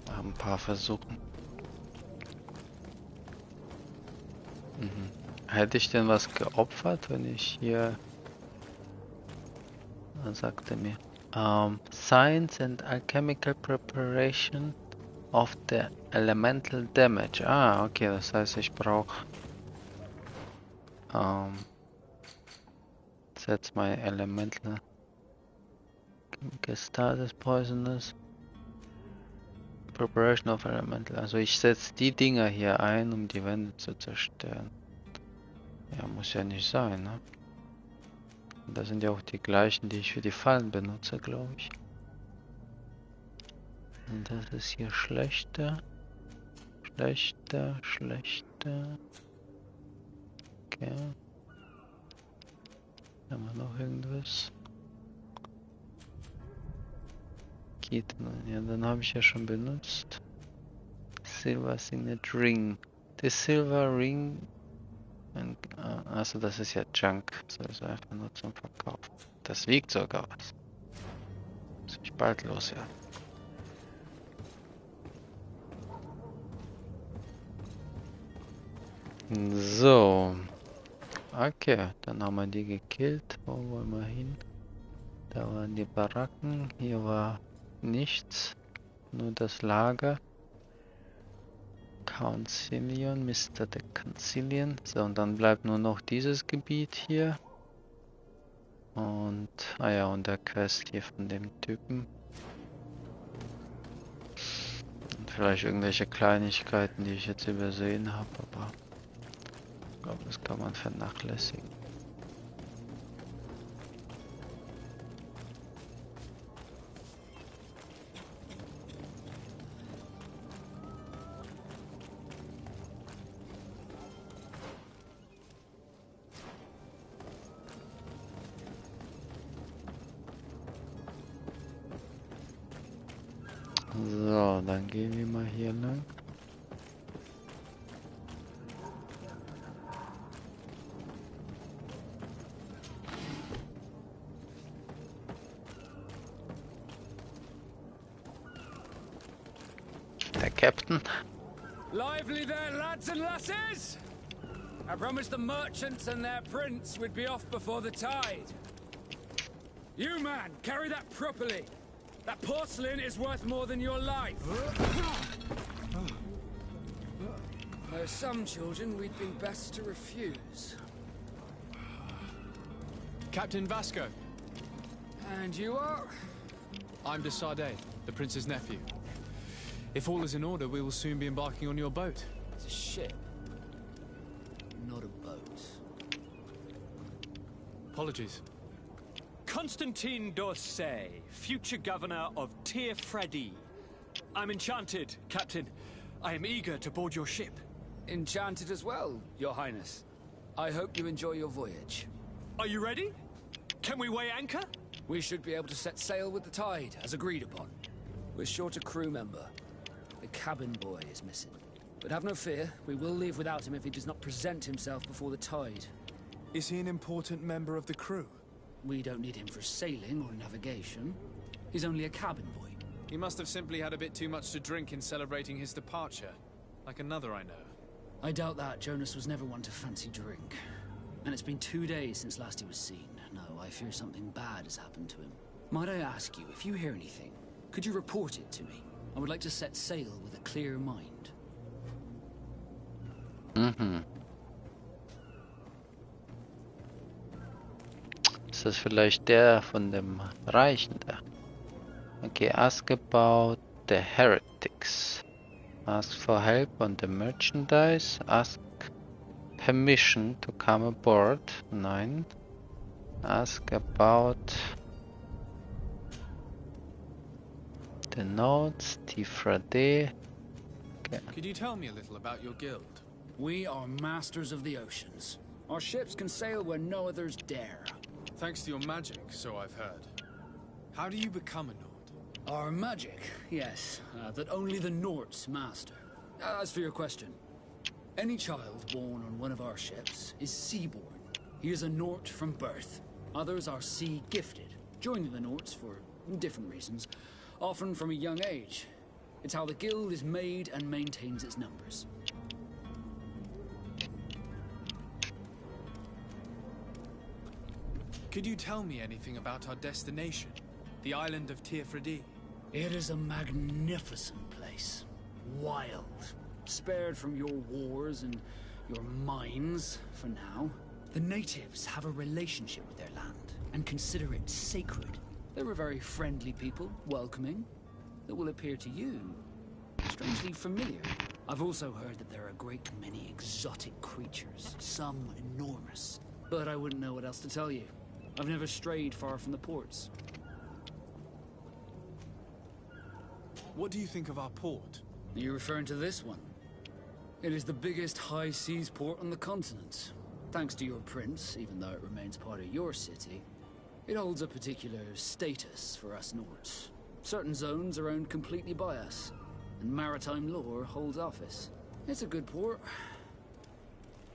Wir haben ein paar Versuchen. Hätte ich denn was geopfert, wenn ich hier... Was sagte mir? Science and Alchemical Preparation of the Elemental Damage. Ah, okay, das heißt, ich brauche... That's my Elemental... Status Poisonous. Preparation of Elemental. Also ich setze die Dinger hier ein, um die Wände zu zerstören. Ja, muss ja nicht sein, ne? Das sind ja auch die gleichen, die ich für die Fallen benutze, glaube ich. Und das ist hier schlechter. Schlechter, schlechter. Okay. Haben wir noch irgendwas? Geht nun. Ja, dann habe ich ja schon benutzt. Silver Signet Ring. The Silver Ring. Also das ist ja Junk. Das ist einfach nur zum Verkauf. Das wiegt sogar was. Muss ich bald loswerden. So. Okay, dann haben wir die gekillt. Wo wollen wir hin? Da waren die Baracken. Hier war nichts. Nur das Lager. Concilion, Mr. the Concilion. So, und dann bleibt nur noch dieses Gebiet hier. Und, ah ja, und der Quest hier von dem Typen. Und vielleicht irgendwelche Kleinigkeiten, die ich jetzt übersehen habe, aber ich glaube, das kann man vernachlässigen. Dann gehen wir mal hier lang. Der Captain. Lively there, lads and lasses! I promised the merchants and their prince we'd be off before the tide. You, man, carry that properly. That porcelain is worth more than your life. There are some children we'd be best to refuse. Captain Vasco. And you are? I'm de Sardet, the prince's nephew. If all is in order, we will soon be embarking on your boat. It's a ship, not a boat. Apologies. Constantine d'Orsay, future governor of Tir Freddy. I'm enchanted, Captain. I am eager to board your ship. Enchanted as well, Your Highness. I hope you enjoy your voyage. Are you ready? Can we weigh anchor? We should be able to set sail with the tide, as agreed upon. We're short a crew member. The cabin boy is missing. But have no fear, we will leave without him if he does not present himself before the tide. Is he an important member of the crew? We don't need him for sailing or navigation. He's only a cabin boy. He must have simply had a bit too much to drink in celebrating his departure. Like another I know. I doubt that. Jonas was never one to fancy drink. And it's been 2 days since last he was seen. No, I fear something bad has happened to him. Might I ask you, if you hear anything, could you report it to me? I would like to set sail with a clear mind. Ist das vielleicht der von dem Reichen da? Okay, ask about the heretics. Ask for help on the merchandise. Ask permission to come aboard. Nein. Ask about the notes. Tifrade. Okay. Could you tell me a little about your guild? We are masters of the oceans. Our ships can sail where no others dare. Thanks to your magic, so I've heard. How do you become a Nord? Our magic, yes, that only the Nords master. As for your question, any child born on one of our ships is seaborn. He is a Nord from birth. Others are sea-gifted, joining the Nords for different reasons, often from a young age. It's how the guild is made and maintains its numbers. Could you tell me anything about our destination? The island of Tir Freddy? It is a magnificent place. Wild. Spared from your wars and your mines, for now. The natives have a relationship with their land, and consider it sacred. They're a very friendly people, welcoming, that will appear to you strangely familiar. I've also heard that there are a great many exotic creatures, some enormous. But I wouldn't know what else to tell you. I've never strayed far from the ports. What do you think of our port? Are you referring to this one? It is the biggest high seas port on the continent. Thanks to your prince, even though it remains part of your city, it holds a particular status for us Nords. Certain zones are owned completely by us, and maritime law holds office. It's a good port.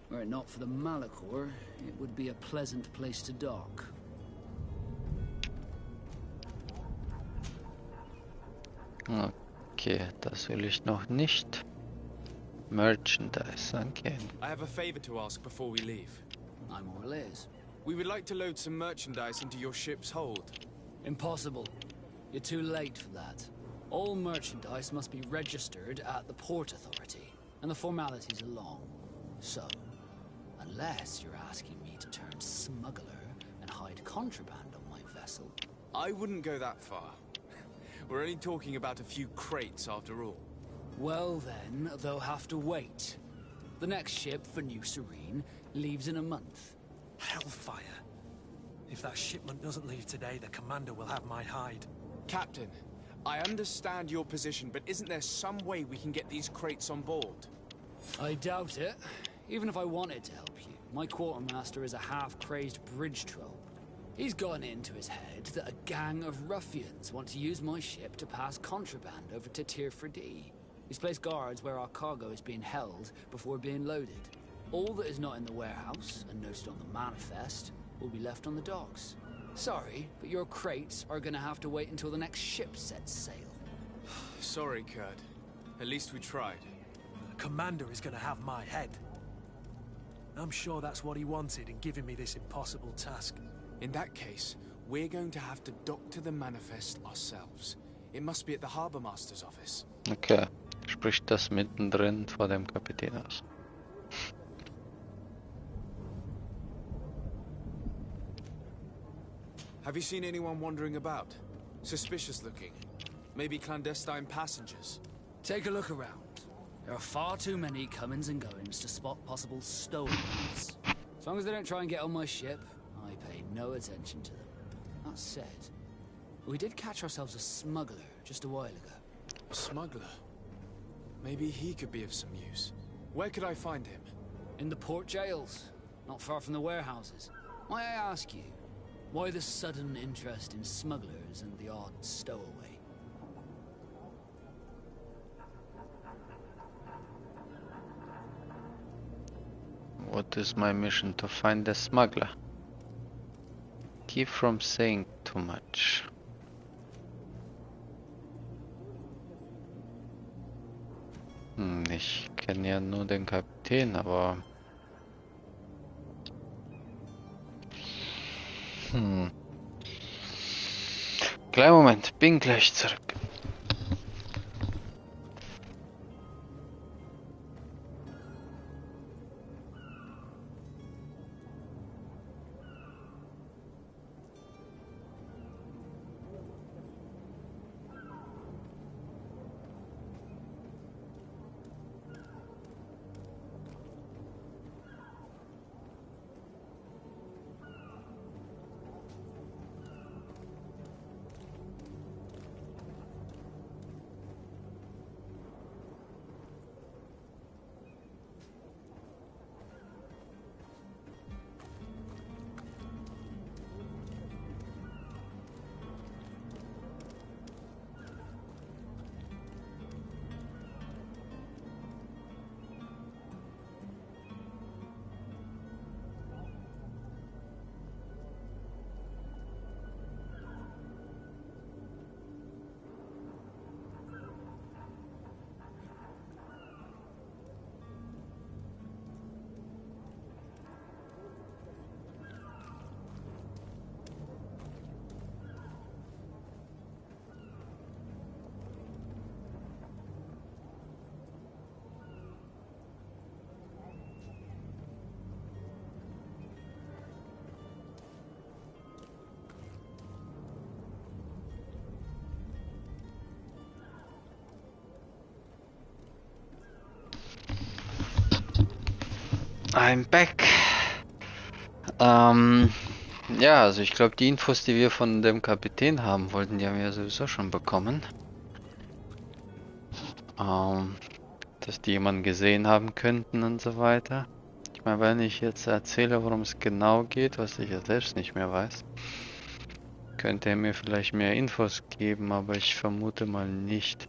Were it not for the Malachor, it would be a pleasant place to dock. Okay, das will ich noch nicht. Merchandise, okay. I have a favor to ask before we leave. I'm all ears. We would like to load some merchandise into your ship's hold. Impossible. You're too late for that. All merchandise must be registered at the Port Authority, and the formalities are long. So, unless you're asking me to turn smuggler and hide contraband on my vessel. I wouldn't go that far. We're only talking about a few crates after all. Well then, they'll have to wait. The next ship for New Serene leaves in a month. Hellfire. If that shipment doesn't leave today, the commander will have my hide. Captain, I understand your position, but isn't there some way we can get these crates on board? I doubt it. Even if I wanted to help you, my quartermaster is a half-crazed bridge troll. He's gotten into his head that a gang of ruffians want to use my ship to pass contraband over to Tier 4D. He's placed guards where our cargo is being held before being loaded. All that is not in the warehouse, and noted on the manifest, will be left on the docks. Sorry, but your crates are gonna have to wait until the next ship sets sail. Sorry, Kurt. At least we tried. The commander is gonna have my head. I'm sure that's what he wanted in giving me this impossible task. In that case, we're going to have to doctor the manifest ourselves. It must be at the Harbor Master's office. Okay, spricht das mittendrin vor dem Kapitän aus. Have you seen anyone wandering about? Suspicious looking. Maybe clandestine passengers. Take a look around. There are far too many comings and goings to spot possible stowaways. As long as they don't try and get on my ship, I pay no attention to them. That said, we did catch ourselves a smuggler just a while ago. A smuggler? Maybe he could be of some use. Where could I find him? In the port jails, not far from the warehouses. May I ask you, why the sudden interest in smugglers and the odd stowaway? What is my mission? To find the smuggler. Keep from saying too much. Ich kenne ja nur den Kapitän, aber... Kleinen Moment, bin gleich zurück. I'm back. Ja, also ich glaube, die Infos, die wir von dem Kapitän haben wollten, die haben wir sowieso schon bekommen. Dass die jemanden gesehen haben könnten und so weiter. Ich meine, wenn ich jetzt erzähle, worum es genau geht, was ich ja selbst nicht mehr weiß, könnte er mir vielleicht mehr Infos geben, aber ich vermute mal nicht.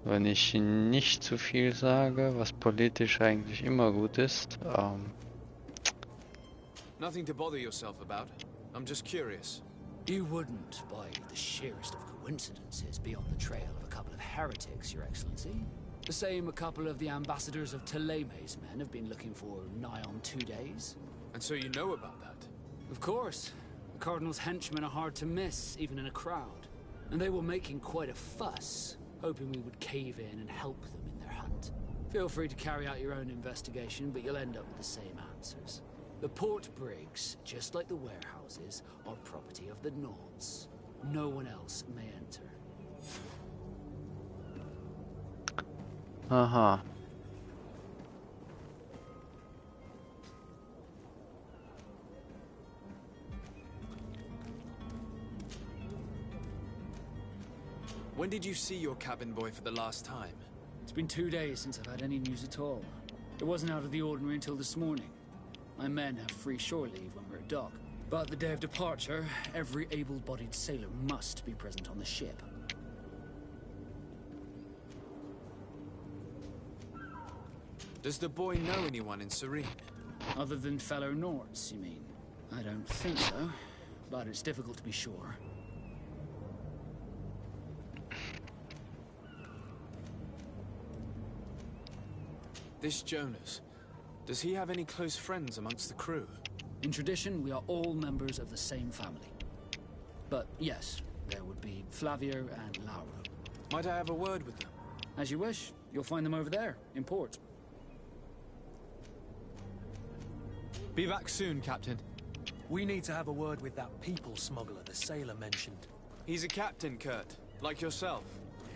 Wenn ich nicht zu viel sage, was politisch eigentlich immer gut ist. Nothing to bother yourself about. I'm just curious. You wouldn't, by the sheerest of coincidences, be on the trail of a couple of heretics, Your Excellency. The same a couple of the ambassadors of Ptolemy's men have been looking for nigh on 2 days. And so you know about that? Of course. The Cardinal's henchmen are hard to miss, even in a crowd. And they were making quite a fuss, hoping we would cave in and help them in their hunt. Feel free to carry out your own investigation, but you'll end up with the same answers. The port brigs, just like the warehouses, are property of the Nords. No one else may enter. Aha. When did you see your cabin boy for the last time? It's been 2 days since I've had any news at all. It wasn't out of the ordinary until this morning. My men have free shore leave when we're at dock. But the day of departure, every able-bodied sailor must be present on the ship. Does the boy know anyone in Serene? Other than fellow Norts, you mean? I don't think so, but it's difficult to be sure. This Jonas, does he have any close friends amongst the crew? In tradition, we are all members of the same family. But yes, there would be Flavio and Laura. Might I have a word with them? As you wish. You'll find them over there, in port. Be back soon, Captain. We need to have a word with that people smuggler the sailor mentioned. He's a captain, Kurt, like yourself.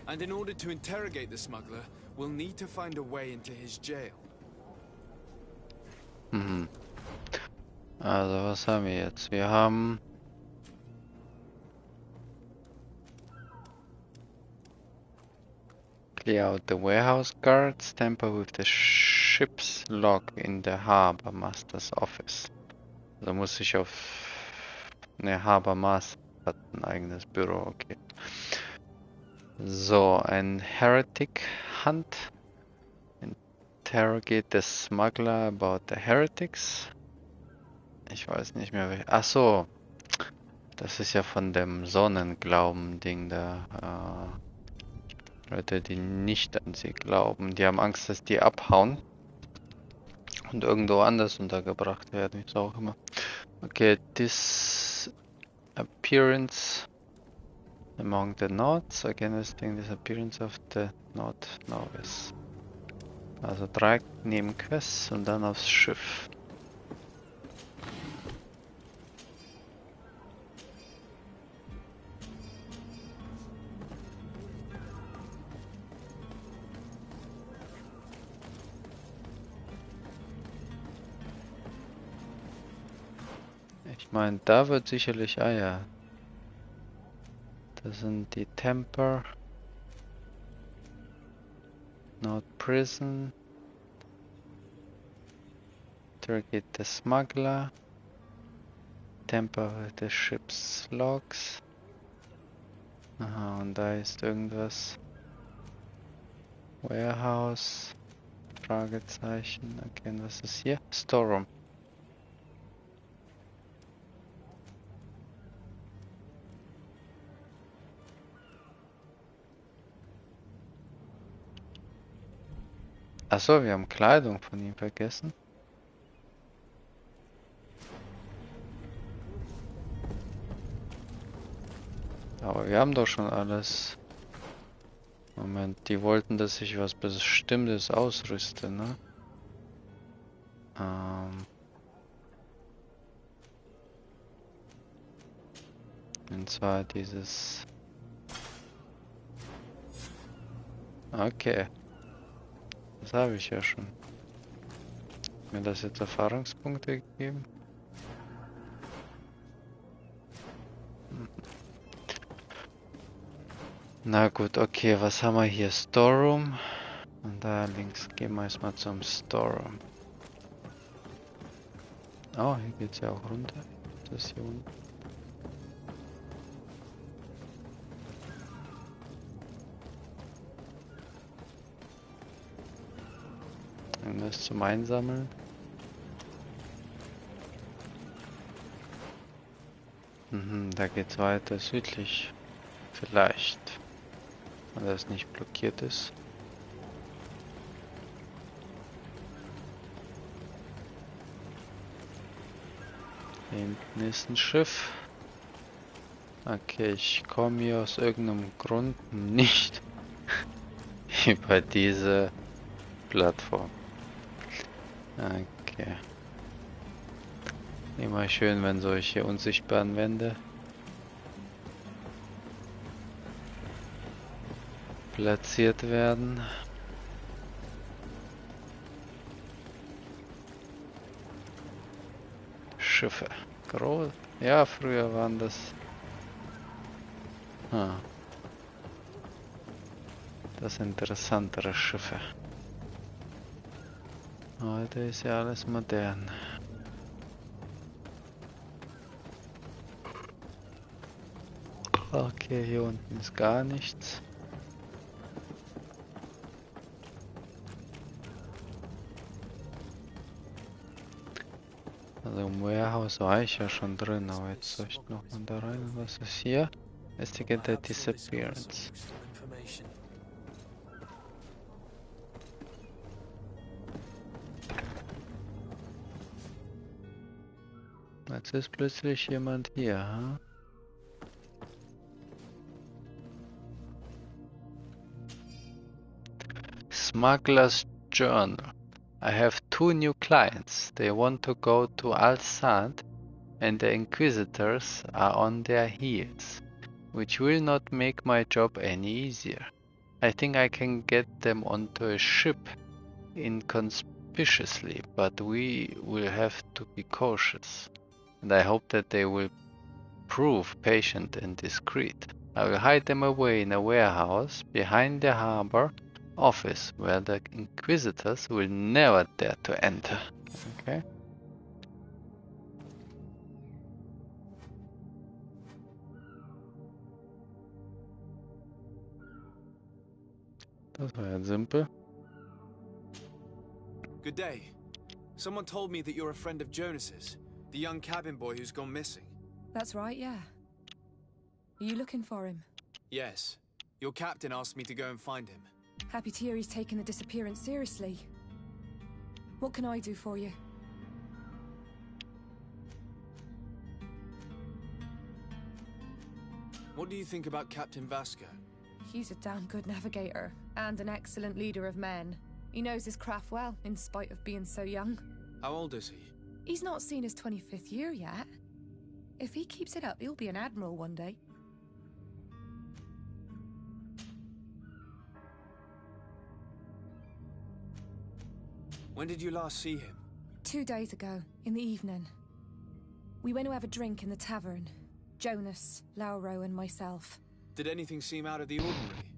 And in order to interrogate the smuggler, we'll need to find a way into his jail. Mhm. Also, was haben wir jetzt? Wir haben clear out the warehouse guards, tamper with the ship's log in the harbor master's office. Also muss ich auf Harbor Master hat ein eigenes Büro, okay. So, ein Heretic Hunt. Interrogate the smuggler about the heretics. Ich weiß nicht mehr welch. Ach so. Das ist ja von dem Sonnenglauben-Ding da. Leute, die nicht an sie glauben. Die haben Angst, dass die abhauen. Und irgendwo anders untergebracht werden. Wie auch immer. Okay, this appearance among the Nords. Again, investigating this appearance of the Nord Novice. Also 3 Nebenquests und dann aufs Schiff. Ich meine, da wird sicherlich ja. Das sind die Temper. Not prison. Interrogate the smuggler. Tamper with the ship's logs. Aha, und da ist irgendwas. Warehouse. Fragezeichen. Okay, und was ist hier? Storeroom. Achso, wir haben Kleidung von ihm vergessen. Aber wir haben doch schon alles. Moment, die wollten, dass ich was Bestimmtes ausrüste, ne? Und zwar dieses... Okay. Das habe ich ja schon. Mir das jetzt Erfahrungspunkte gegeben? Na gut, okay, was haben wir hier? Storeroom. Und da links gehen wir erstmal zum Storeroom. Oh, hier geht's ja auch runter. Das hier unten. Das zum Einsammeln. Da geht's weiter südlich. Vielleicht. Wenn das nicht blockiert ist. Hier hinten ist ein Schiff. Okay, ich komme hier aus irgendeinem Grund nicht über diese Plattform. Okay. Immer schön, wenn solche unsichtbaren Wände platziert werden. Schiffe. Groß. Ja, früher waren das. Das interessantere Schiffe. Heute ist ja alles modern. Okay, hier unten ist gar nichts. Also im Warehouse war ich ja schon drin, aber jetzt soll ich noch mal da rein. Was ist hier? Investigate the disappearance. Jetzt ist plötzlich jemand hier, ha? Smuggler's Journal. I have 2 new clients. They want to go to Al-Sad and the Inquisitors are on their heels, which will not make my job any easier. I think I can get them onto a ship inconspicuously, but we will have to be cautious. And I hope that they will prove patient and discreet. I will hide them away in a warehouse behind the harbor office where the Inquisitors will never dare to enter. Okay. Das war ja simpel. Good day. Someone told me that you're a friend of Jonas's, the young cabin boy who's gone missing. That's right, yeah. Are you looking for him? Yes. Your captain asked me to go and find him. Happy to hear he's taken the disappearance seriously. What can I do for you? What do you think about Captain Vasco? He's a damn good navigator, and an excellent leader of men. He knows his craft well, in spite of being so young. How old is he? He's not seen his 25th year yet. If he keeps it up, he'll be an admiral one day. When did you last see him? 2 days ago, in the evening. We went to have a drink in the tavern. Jonas, Lauro, and myself. Did anything seem out of the ordinary?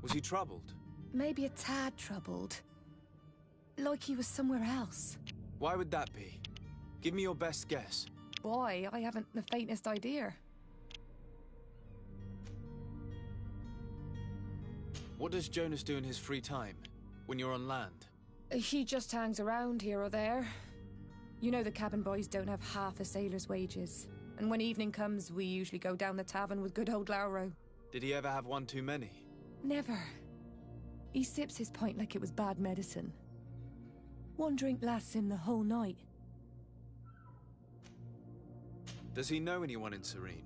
Was he troubled? Maybe a tad troubled. Like he was somewhere else. Why would that be? Give me your best guess. Boy, I haven't the faintest idea. What does Jonas do in his free time, when you're on land? He just hangs around here or there. You know the cabin boys don't have half a sailor's wages. And when evening comes, we usually go down the tavern with good old Lauro. Did he ever have one too many? Never. He sips his pint like it was bad medicine. One drink lasts him the whole night. Does he know anyone in Serene?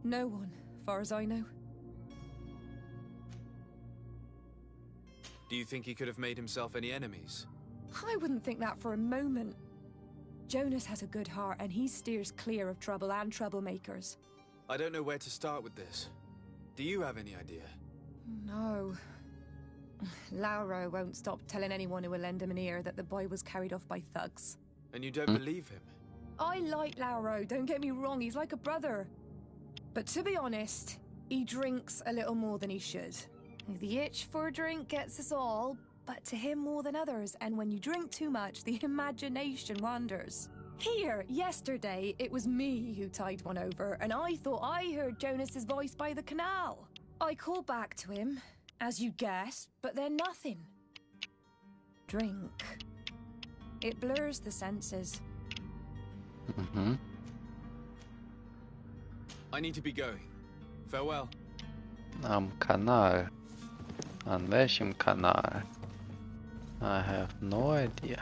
No one, far as I know. Do you think he could have made himself any enemies? I wouldn't think that for a moment. Jonas has a good heart and he steers clear of trouble and troublemakers. I don't know where to start with this. Do you have any idea? No. Lauro won't stop telling anyone who will lend him an ear that the boy was carried off by thugs. And you don't believe him? I like Lauro, don't get me wrong, he's like a brother. But to be honest, he drinks a little more than he should. The itch for a drink gets us all, but to him more than others, and when you drink too much, the imagination wanders. Here, yesterday, it was me who tied one over, and I thought I heard Jonas's voice by the canal. I called back to him, as you guessed, but then nothing. Drink. It blurs the senses. I need to be going. Farewell. Am Kanal. An welchem Kanal? I have no idea.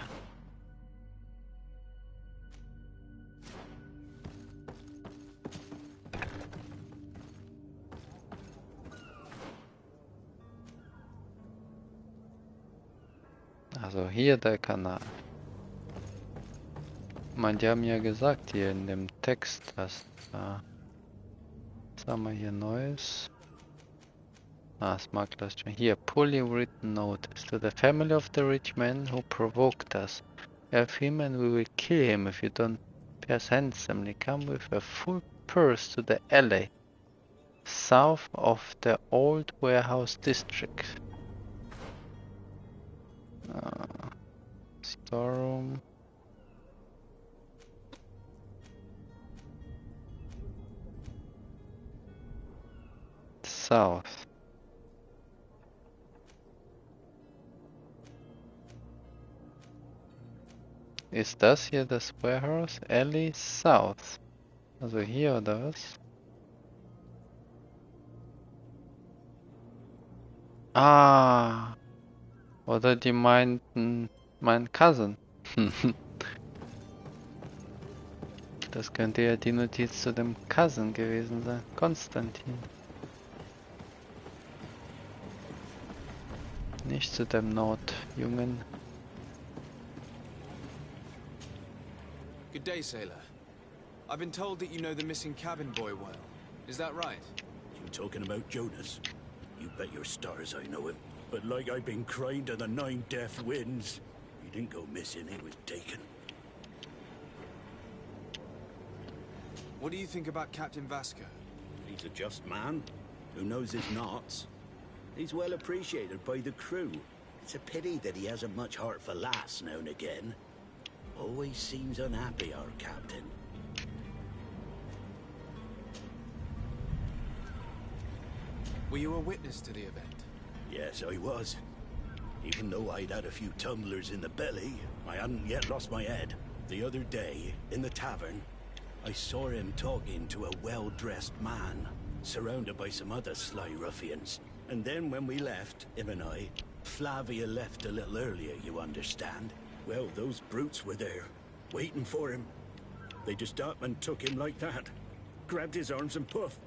Also hier der Kanal. Man, die haben ja gesagt hier in dem Text, dass da... Was haben wir hier Neues? Smuggler's Journal. Here, poorly written notice to the family of the rich man who provoked us. Have him and we will kill him if you don't pay us handsomely. Come with a full purse to the alley south of the old warehouse district. Storeroom. south. Ist das hier das Warehouse? Alley South. Also hier oder was? Ah. Oder die meinten mein Cousin. Das könnte ja die Notiz zu dem Cousin gewesen sein. Konstantin. Nicht zu dem Nordjungen. Good day, sailor. I've been told that you know the missing cabin boy well. Is that right? You talking about Jonas? You bet your stars I know him. But like I've been crying to the 9 deaf winds, he didn't go missing, he was taken. What do you think about Captain Vasco? He's a just man who knows his knots. He's well appreciated by the crew. It's a pity that he hasn't much heart for laughs now and again. Always seems unhappy, our captain. Were you a witness to the event? Yes, I was. Even though I'd had a few tumblers in the belly, I hadn't yet lost my head. The other day, in the tavern, I saw him talking to a well-dressed man, surrounded by some other sly ruffians. And then when we left, him and I, Flavia left a little earlier, you understand. Well, those brutes were there, waiting for him. They just up and took him like that. Grabbed his arms and poof.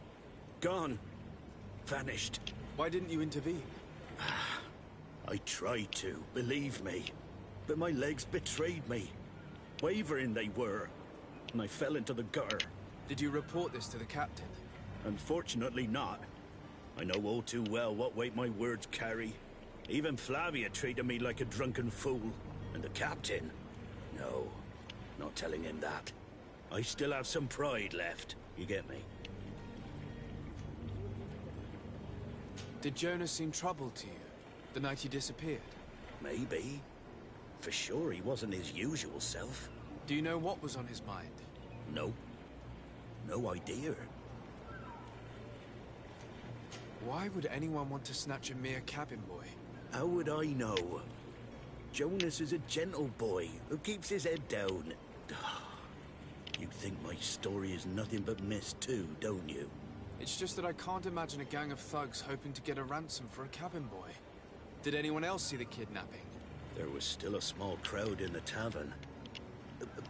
Gone. Vanished. Why didn't you intervene? I tried to, believe me. But my legs betrayed me. Wavering they were. And I fell into the gutter. Did you report this to the captain? Unfortunately not. I know all too well what weight my words carry. Even Flavia treated me like a drunken fool. And the captain? No, not telling him that. I still have some pride left, you get me? Did Jonas seem troubled to you, the night he disappeared? Maybe. For sure he wasn't his usual self. Do you know what was on his mind? No. No idea. Why would anyone want to snatch a mere cabin boy? How would I know? Jonas is a gentle boy who keeps his head down. You think my story is nothing but mist too, don't you? It's just that I can't imagine a gang of thugs hoping to get a ransom for a cabin boy. Did anyone else see the kidnapping? There was still a small crowd in the tavern.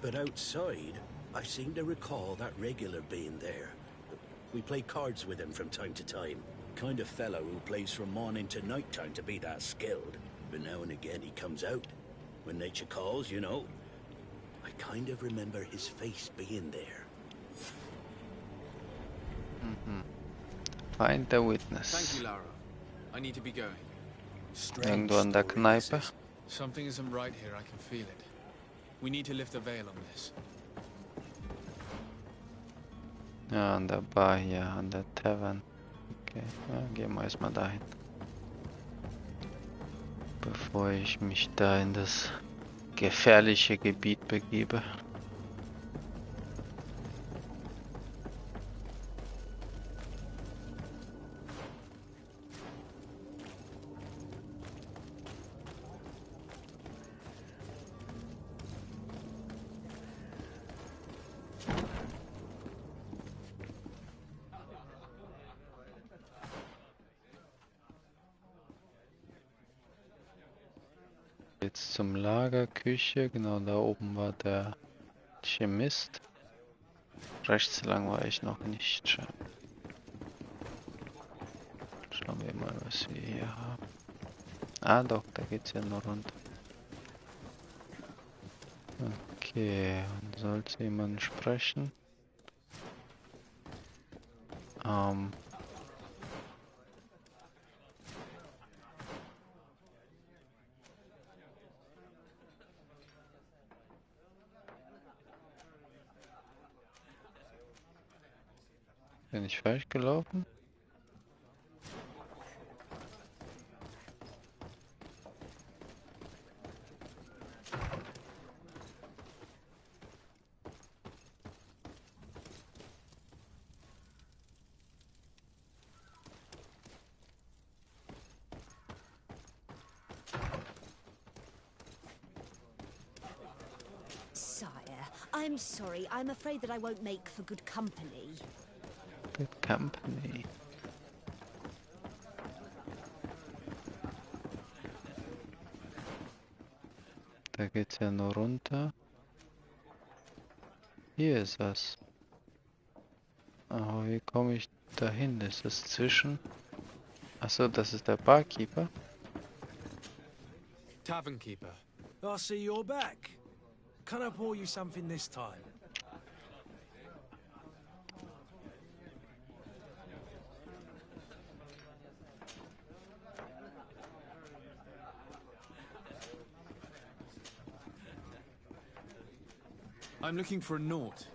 But outside, I seem to recall that regular being there. We play cards with him from time to time. Kind of fellow who plays from morning to night time to be that skilled. But now and again he comes out. When nature calls, you know. I kind of remember his face being there. Find the witness. Thank you, Lara. I need to be going. Irgendwo an der Kneipe. Something isn't right here, I can feel it. We need to lift the veil on this. Ja, an der Bar hier, an der Tavern. Okay, ja, gehen wir erstmal dahin. Bevor ich mich da in das gefährliche Gebiet begebe. Jetzt zum Lager, Küche, genau da oben war der Chemist. Rechts lang war ich noch nicht. Schauen wir mal, was wir hier haben. Ah doch, da geht's ja noch runter. Okay, und sollte jemand sprechen? Bin ich falsch gelaufen? I'm sorry. I'm afraid that I won't make for good company. Good company. Da geht's ja nur runter. Hier ist was. Aber wie komme ich dahin? Ist das zwischen? Achso, das ist der Barkeeper. Tavern keeper. I see you're back. Can I pour you something this time? I'm looking for a Naut.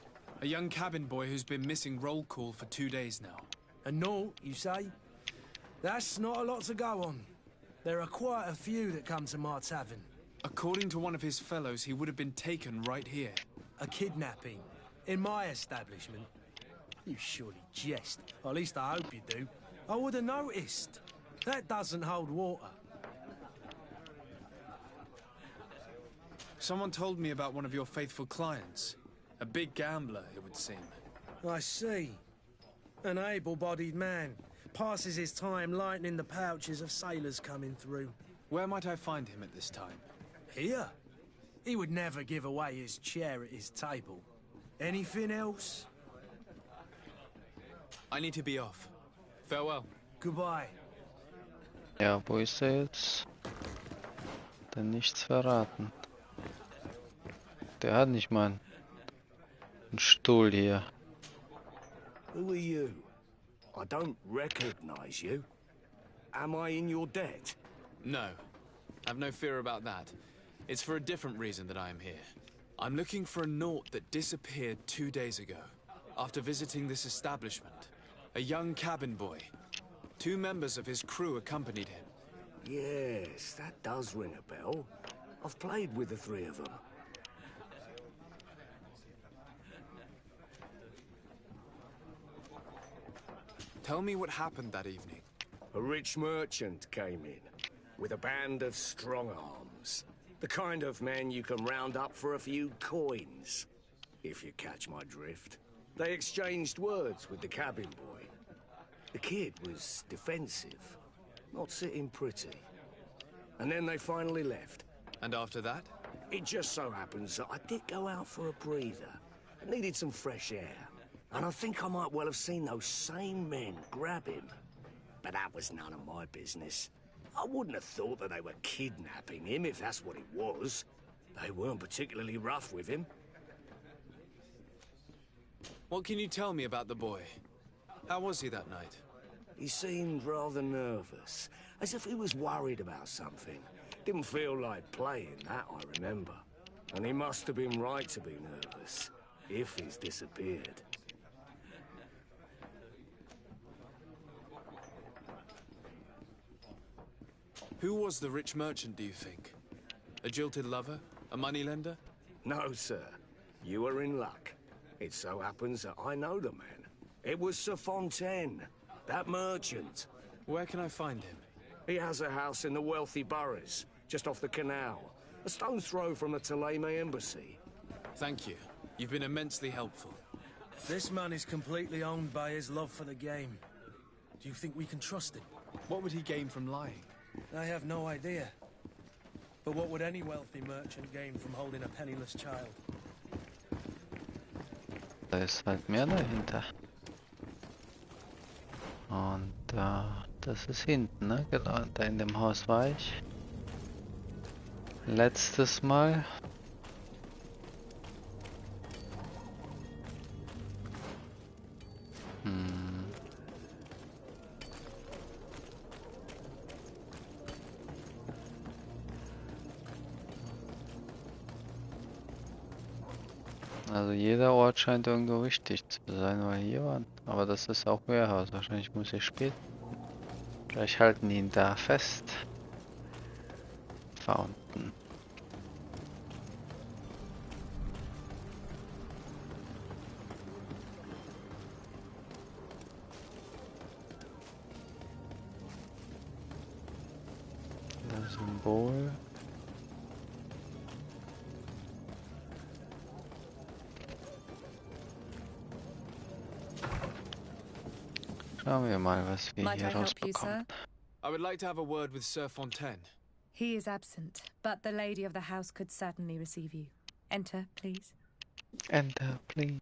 A young cabin boy who's been missing roll call for 2 days now. A Naut, you say? That's not a lot to go on. There are quite a few that come to my tavern. According to one of his fellows, he would have been taken right here. A kidnapping? In my establishment? You surely jest. Or at least I hope you do. I would have noticed. That doesn't hold water. Someone told me about one of your faithful clients. A big gambler, it would seem. I see. An able-bodied man. Passes his time lightening the pouches of sailors coming through. Where might I find him at this time? Here? He would never give away his chair at his table. Anything else? I need to be off. Farewell. Goodbye. Ja, wo ist er jetzt? Denn nichts verraten. Der hat nicht mal einen Stuhl hier. Who are you? I don't recognize you. Am I in your debt? No. Have no fear about that. It's for a different reason that I am here. I'm looking for a Naut that disappeared 2 days ago, after visiting this establishment. A young cabin boy. 2 members of his crew accompanied him. Yes, that does ring a bell. I've played with the 3 of them. Tell me what happened that evening. A rich merchant came in, with a band of strong-arms. The kind of men you can round up for a few coins, if you catch my drift. They exchanged words with the cabin boy. The kid was defensive, not sitting pretty. And then they finally left. And after that? It just so happens that I did go out for a breather. I needed some fresh air. And I think I might well have seen those same men grab him. But that was none of my business. I wouldn't have thought that they were kidnapping him, if that's what it was. They weren't particularly rough with him. What can you tell me about the boy? How was he that night? He seemed rather nervous, as if he was worried about something. Didn't feel like playing, that I remember. And he must have been right to be nervous, if he's disappeared. Who was the rich merchant, do you think? A jilted lover? A moneylender? No, sir. You are in luck. It so happens that I know the man. It was Sir Fontaine, that merchant. Where can I find him? He has a house in the wealthy boroughs, just off the canal. A stone's throw from the Theleme embassy. Thank you. You've been immensely helpful. This man is completely owned by his love for the game. Do you think we can trust him? What would he gain from lying? I have no idea. But what would any wealthy merchant gain from holding a penniless child? Da ist halt mehr dahinter. Und das ist hinten, ne? Genau, da in dem Haus war ich. Letztes Mal. Also jeder Ort scheint irgendwo wichtig zu sein, weil hier waren. Aber das ist auch Warehouse. Wahrscheinlich muss ich später. Vielleicht halten die ihn da fest. Fountain. Das Symbol. Schauen wir mal, was wir Might I hier help you, rausbekommen. sir? I would like to have a word with Sir Fontaine. He is absent, but the lady of the house could certainly receive you. Enter, please. Enter, please.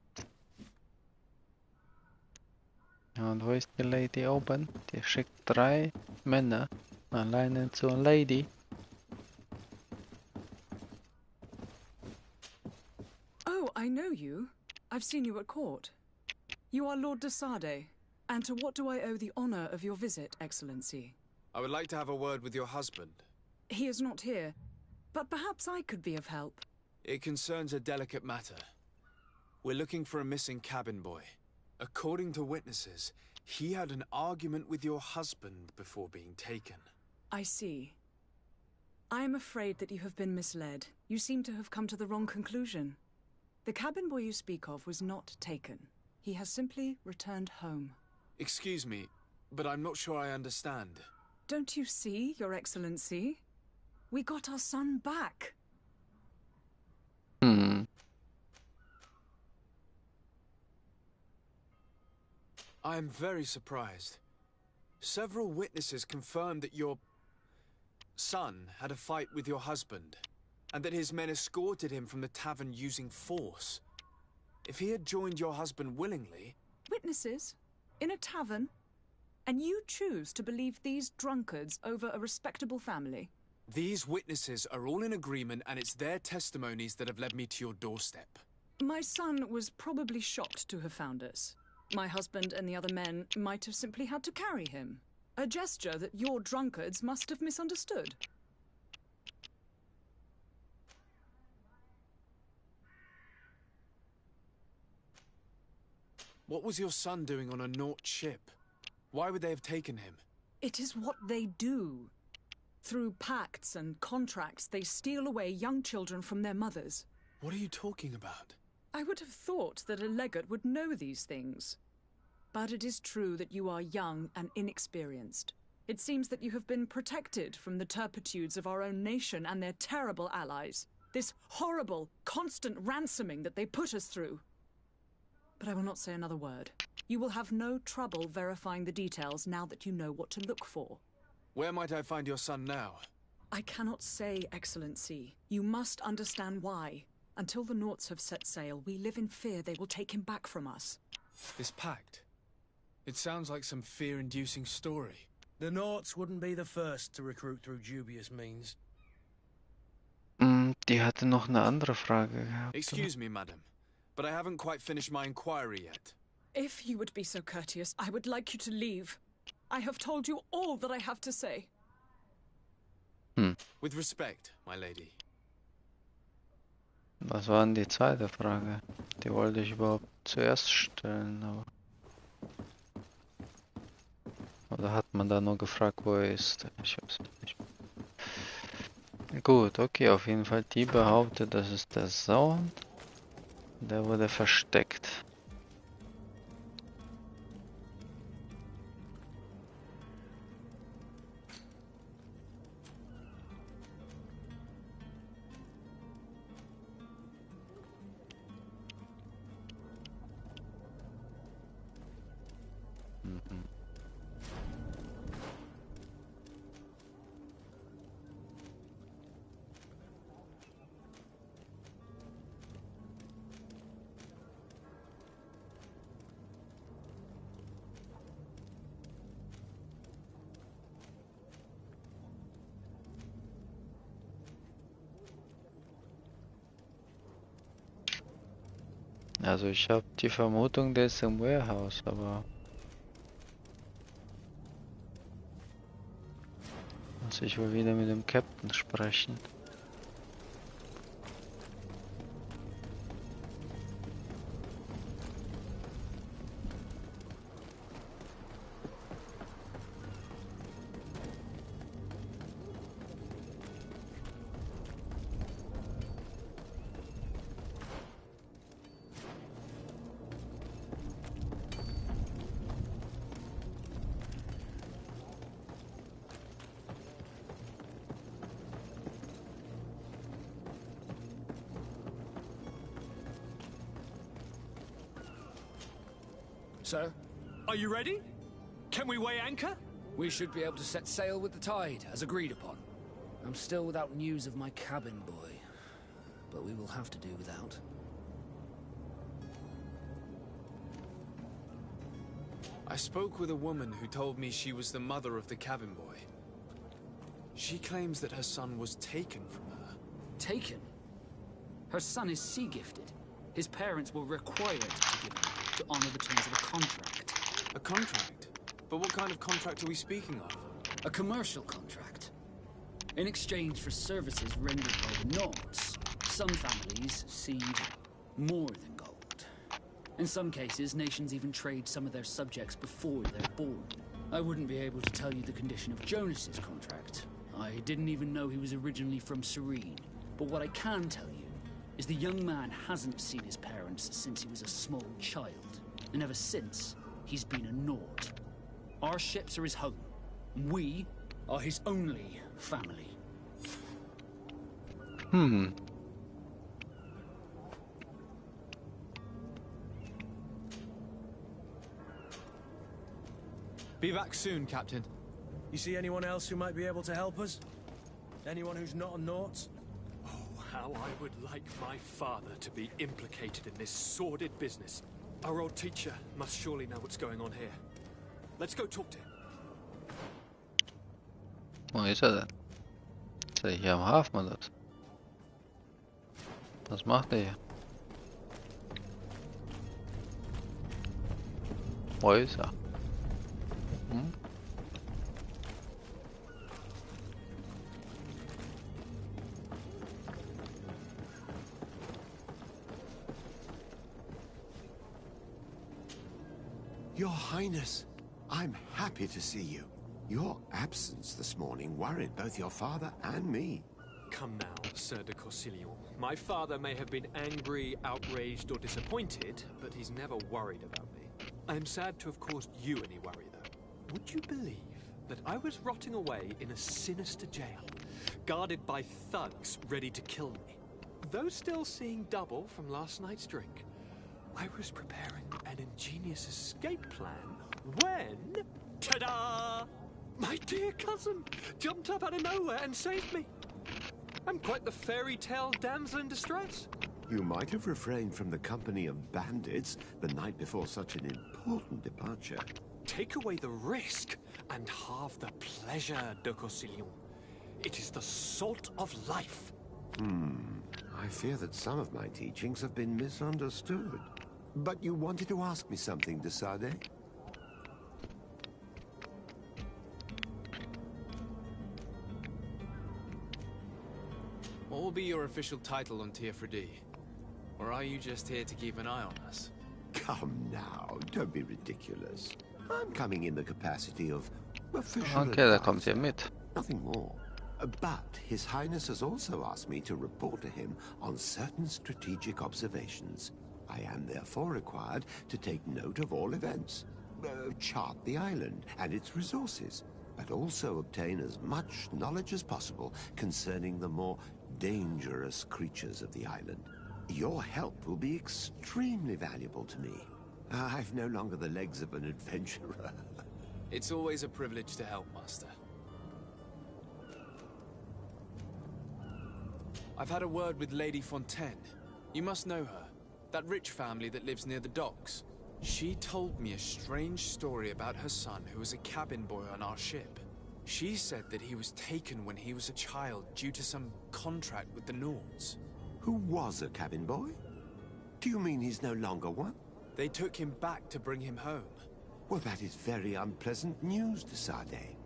Ja, und wo ist die Lady oben? Die schickt 3 Männer alleine zur Lady. Oh, I know you. I've seen you at court. You are Lord de Sardet. And to what do I owe the honor of your visit, Excellency? I would like to have a word with your husband. He is not here, but perhaps I could be of help. It concerns a delicate matter. We're looking for a missing cabin boy. According to witnesses, he had an argument with your husband before being taken. I see. I am afraid that you have been misled. You seem to have come to the wrong conclusion. The cabin boy you speak of was not taken. He has simply returned home. Excuse me, but I'm not sure I understand. Don't you see, Your Excellency? We got our son back. I am very surprised. Several witnesses confirmed that your son had a fight with your husband, and that his men escorted him from the tavern using force. If he had joined your husband willingly... Witnesses? In a tavern? And you choose to believe these drunkards over a respectable family? These witnesses are all in agreement, and it's their testimonies that have led me to your doorstep. My son was probably shocked to have found us. My husband and the other men might have simply had to carry him. A gesture that your drunkards must have misunderstood. What was your son doing on a Naut ship? Why would they have taken him? It is what they do. Through pacts and contracts, they steal away young children from their mothers. What are you talking about? I would have thought that a legate would know these things. But it is true that you are young and inexperienced. It seems that you have been protected from the turpitudes of our own nation and their terrible allies. This horrible, constant ransoming that they put us through. But I will not say another word. You will have no trouble verifying the details now that you know what to look for. Where might I find your son now? I cannot say, Excellency. You must understand why. Until the Nauts have set sail, we live in fear they will take him back from us. This pact? It sounds like some fear-inducing story. The Nauts wouldn't be the first to recruit through dubious means. Die hatte noch eine andere Frage gehabt. Excuse me, madam, but I haven't quite finished my inquiry yet. If you would be so courteous, I would like you to leave. I have told you all that I have to say. With respect, my lady. Was war denn die zweite Frage? Die wollte ich überhaupt zuerst stellen, aber... Oder hat man da nur gefragt, wo er ist? Ich hab's nicht. Gut, okay, auf jeden Fall die behauptet, das ist der Sohn. Der wurde versteckt. Also ich habe die Vermutung, der ist im Warehouse, aber... Muss ich wohl wieder mit dem Captain sprechen. Sir? Are you ready? Can we weigh anchor? We should be able to set sail with the tide, as agreed upon. I'm still without news of my cabin boy, but we will have to do without. I spoke with a woman who told me she was the mother of the cabin boy. She claims that her son was taken from her. Taken? Her son is sea-gifted. His parents will require it to be given to honor the terms of a contract. A contract? But what kind of contract are we speaking of? A commercial contract. In exchange for services rendered by the Nords, some families cede more than gold. In some cases, nations even trade some of their subjects before they're born. I wouldn't be able to tell you the condition of Jonas's contract. I didn't even know he was originally from Serene. But what I can tell you is the young man hasn't seen his parents since he was a small child. And ever since, he's been a Nord. Our ships are his home. We are his only family. Be back soon, Captain. You see anyone else who might be able to help us? Anyone who's not a Naut? Oh, how I would like my father to be implicated in this sordid business. Our old teacher must surely know what's going on here. Let's go talk to him. Wo ist er denn? Ist er hier am Hafen oder was? Was macht er hier? Wo ist er? Your Highness, I'm happy to see you. Your absence this morning worried both your father and me. Come now, Sir de Corsilion. My father may have been angry, outraged, or disappointed, but he's never worried about me. I am sad to have caused you any worry, though. Would you believe that I was rotting away in a sinister jail, guarded by thugs ready to kill me? Though still seeing double from last night's drink, I was preparing an ingenious escape plan when... Ta-da! My dear cousin jumped up out of nowhere and saved me. I'm quite the fairy tale damsel in distress. You might have refrained from the company of bandits the night before such an important departure. Take away the risk and halve the pleasure, de Corsilion. It is the salt of life. I fear that some of my teachings have been misunderstood. But you wanted to ask me something, de Sade? What will be your official title on Tier-4D? Or are you just here to keep an eye on us? Come now, don't be ridiculous. I'm coming in the capacity of official Okay, da kommt advisor, ihr mit. nothing more. But His Highness has also asked me to report to him on certain strategic observations. I am therefore required to take note of all events, chart the island and its resources, but also obtain as much knowledge as possible concerning the more dangerous creatures of the island. Your help will be extremely valuable to me. I've no longer the legs of an adventurer. It's always a privilege to help, Master. I've had a word with Lady Fontaine. You must know her. That rich family that lives near the docks. She told me a strange story about her son who was a cabin boy on our ship. She said that he was taken when he was a child due to some contract with the Nords. Who was a cabin boy? Do you mean he's no longer one? They took him back to bring him home. Well, that is very unpleasant news, de Sade.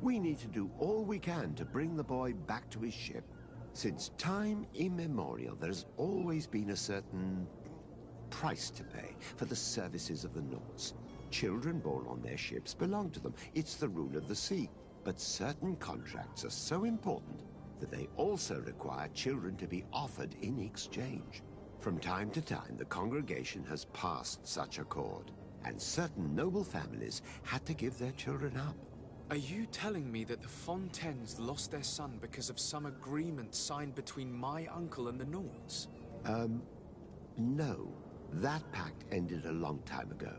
We need to do all we can to bring the boy back to his ship. Since time immemorial, there's always been a certain price to pay for the services of the Nords. Children born on their ships belong to them. It's the rule of the sea. But certain contracts are so important that they also require children to be offered in exchange. From time to time, the congregation has passed such accord, and certain noble families had to give their children up. Are you telling me that the Fontaines lost their son because of some agreement signed between my uncle and the Nords? No. That pact ended a long time ago.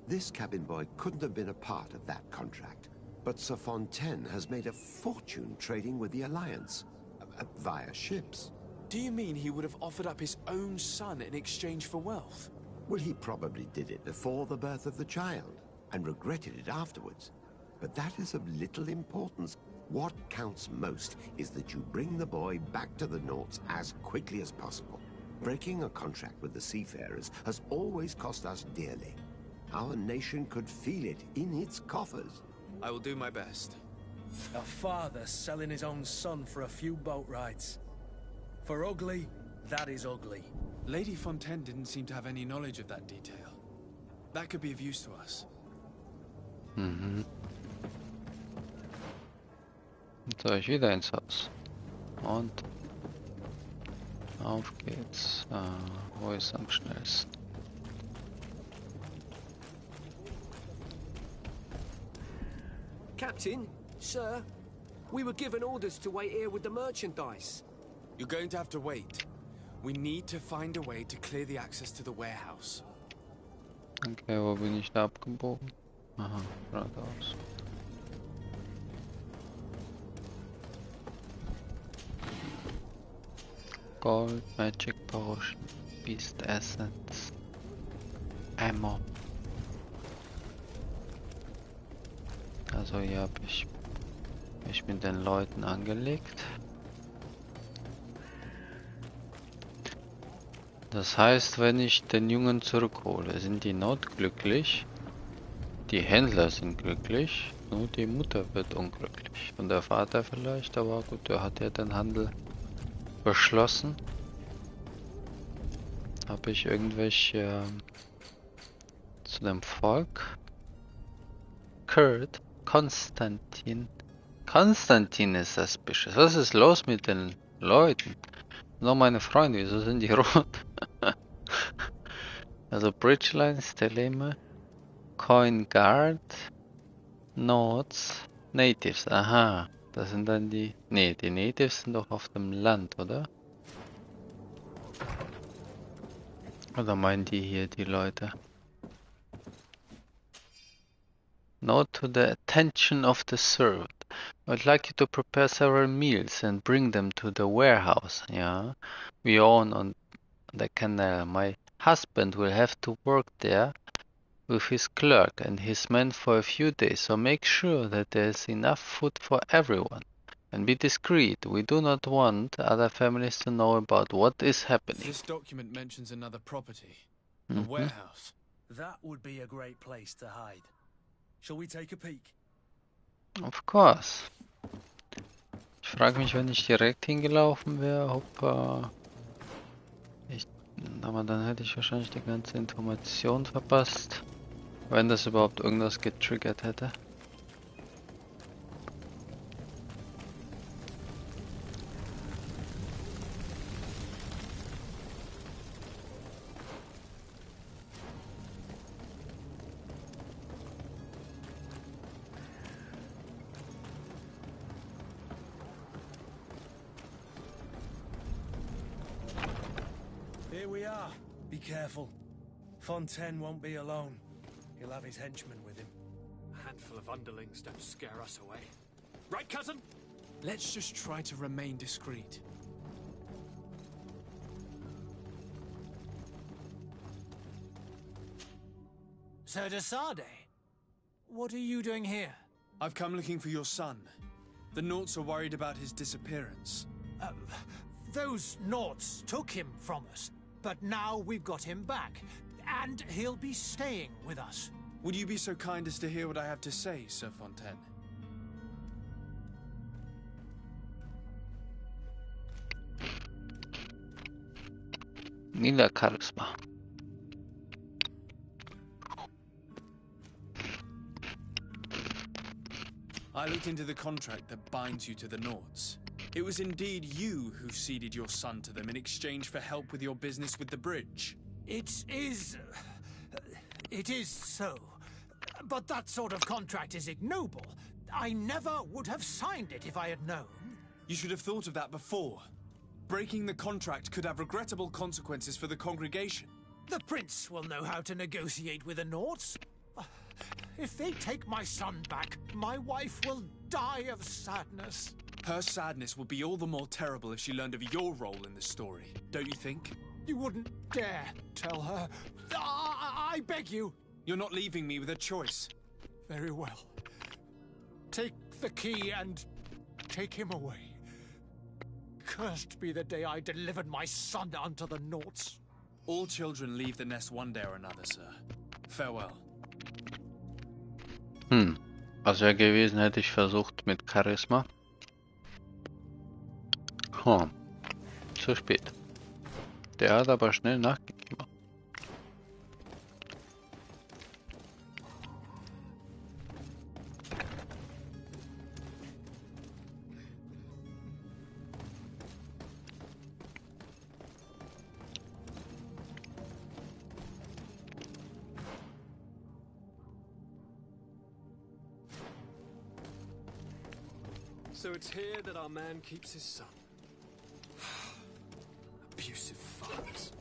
This cabin boy couldn't have been a part of that contract. But Sir Fontaine has made a fortune trading with the Alliance, via ships. Do you mean he would have offered up his own son in exchange for wealth? Well, he probably did it before the birth of the child, and regretted it afterwards. But that is of little importance. What counts most is that you bring the boy back to the Nords as quickly as possible. Breaking a contract with the seafarers has always cost us dearly. Our nation could feel it in its coffers. I will do my best. A father selling his own son for a few boat rides. For ugly, that is ugly. Lady Fontaine didn't seem to have any knowledge of that detail. That could be of use to us. Mhm. Jetzt soll ich wieder ins Haus. Und auf geht's. Wo ist am schnellsten? Captain, sir, we were given orders to wait here with the merchandise. You're going to have to wait. We need to find a way to clear the access to the warehouse. Okay, wo bin ich da abgebogen? Aha, geradeaus. Gold, Magic Potion, Beast Essence, Ammo. Also hier habe ich mich mit den Leuten angelegt. Das heißt, wenn ich den Jungen zurückhole, sind die Not glücklich, die Händler sind glücklich, nur die Mutter wird unglücklich. Und der Vater vielleicht, aber gut, der hat ja den Handel beschlossen. Habe ich irgendwelche zu dem Volk? Kurt, Konstantin. Konstantin ist suspicious. Was ist los mit den Leuten? Nur meine Freunde, wieso sind die rot? Also Bridgeline, Steleme, Coin Guard, Nodes, Natives. Aha, das sind dann die... Ne, die Natives sind doch auf dem Land, oder? Oder meinen die hier die Leute? Note to the attention of the servant. I'd like you to prepare several meals and bring them to the warehouse. Yeah, we own on the canal. My husband will have to work there with his clerk and his men for a few days, so make sure that there's enough food for everyone. And be discreet. We do not want other families to know about what is happening. This document mentions another property, a warehouse. That would be a great place to hide. Shall we take a peek? Of course. Ich frage mich, wenn ich direkt hingelaufen wäre, ob aber dann hätte ich wahrscheinlich die ganze Information verpasst, wenn das überhaupt irgendwas getriggert hätte. Here we are. Be careful. Fontaine won't be alone. He'll have his henchmen with him. A handful of underlings don't scare us away. Right, cousin? Let's just try to remain discreet. Sir de Sade, what are you doing here? I've come looking for your son. The Nauts are worried about his disappearance. Those Nauts took him from us, but now we've got him back, and he'll be staying with us. Would you be so kind as to hear what I have to say, Sir Fontaine? Mila Charisma. I looked into the contract that binds you to the Nauts. It was indeed you who ceded your son to them in exchange for help with your business with the bridge. It is so. But that sort of contract is ignoble. I never would have signed it if I had known. You should have thought of that before. Breaking the contract could have regrettable consequences for the congregation. The prince will know how to negotiate with the Nauts. If they take my son back, my wife will die of sadness. Her sadness will be all the more terrible if she learned of your role in the story, don't you think? You wouldn't dare tell her. I beg you. You're not leaving me with a choice. Very well. Take the key and take him away. Cursed be the day I delivered my son unto the Naughts. All children leave the nest one day or another, sir. Farewell. Was wäre gewesen, hätte ich versucht mit Charisma. Zu spät. Der hat aber schnell nachgegeben. So it's here that our man keeps his son. Abusive fathers.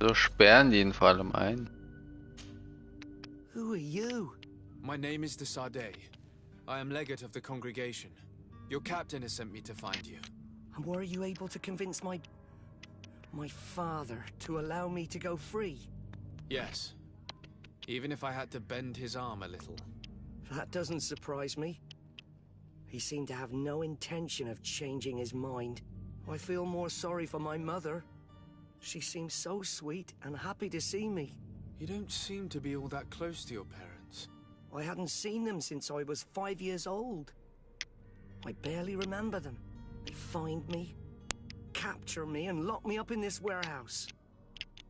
So sperren die ihn vor allem ein. Who are you? My name is Desade. I am legate of the congregation. Your captain has sent me to find you. And were you able to convince my father to allow me to go free? Yes. Even if I had to bend his arm a little. That doesn't surprise me. He seemed to have no intention of changing his mind. I feel more sorry for my mother. She seems so sweet and happy to see me. You don't seem to be all that close to your parents. I hadn't seen them since I was 5 years old. I barely remember them. They find me, capture me, and lock me up in this warehouse.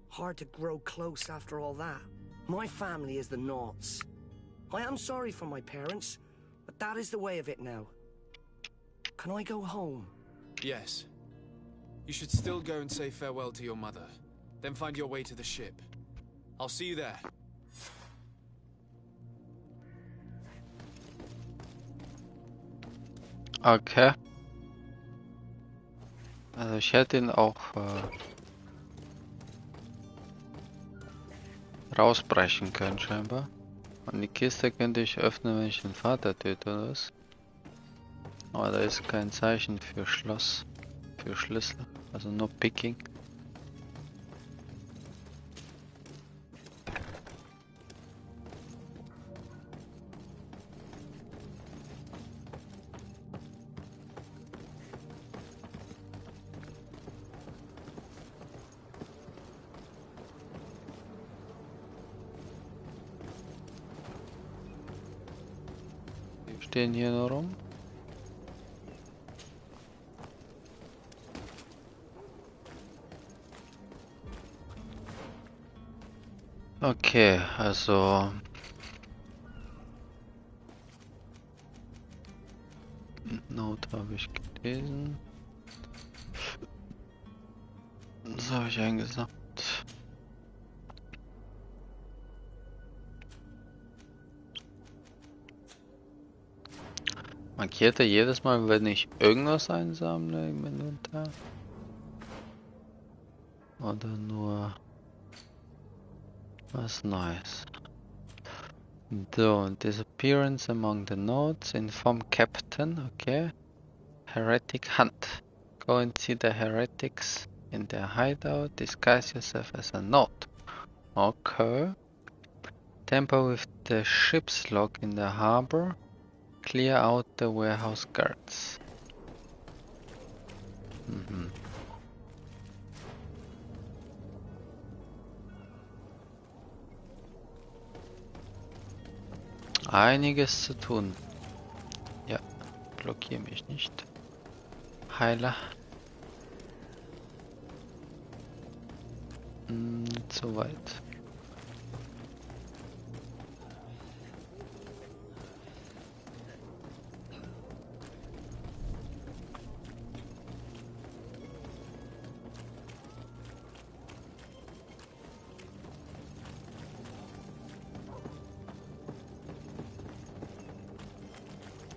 Hard to grow close after all that. My family is the Naughts. I am sorry for my parents, but that is the way of it now. Can I go home? Yes. You should still go and say farewell to your mother. Then find your way to the ship. I'll see you there. Okay. Also ich hätte ihn auch rausbrechen können scheinbar. Und die Kiste könnte ich öffnen, wenn ich den Vater töte oder was? Aber da ist kein Zeichen für Schloss, für Schlüssel, also nur Picking. Stehen hier nur rum. Okay, also Note habe ich gelesen. Was habe ich eingesagt? Markiert er jedes Mal, wenn ich irgendwas einsammle im Inventar? Oder nur was Neues? So, disappearance among the notes, inform captain, okay. Heretic hunt. Go and see the heretics in their hideout, disguise yourself as a note. Okay. Tamper with the ship's log in the harbor. Clear out the warehouse guards. Einiges zu tun. Ja, blockiere mich nicht. Heiler. Nicht so weit.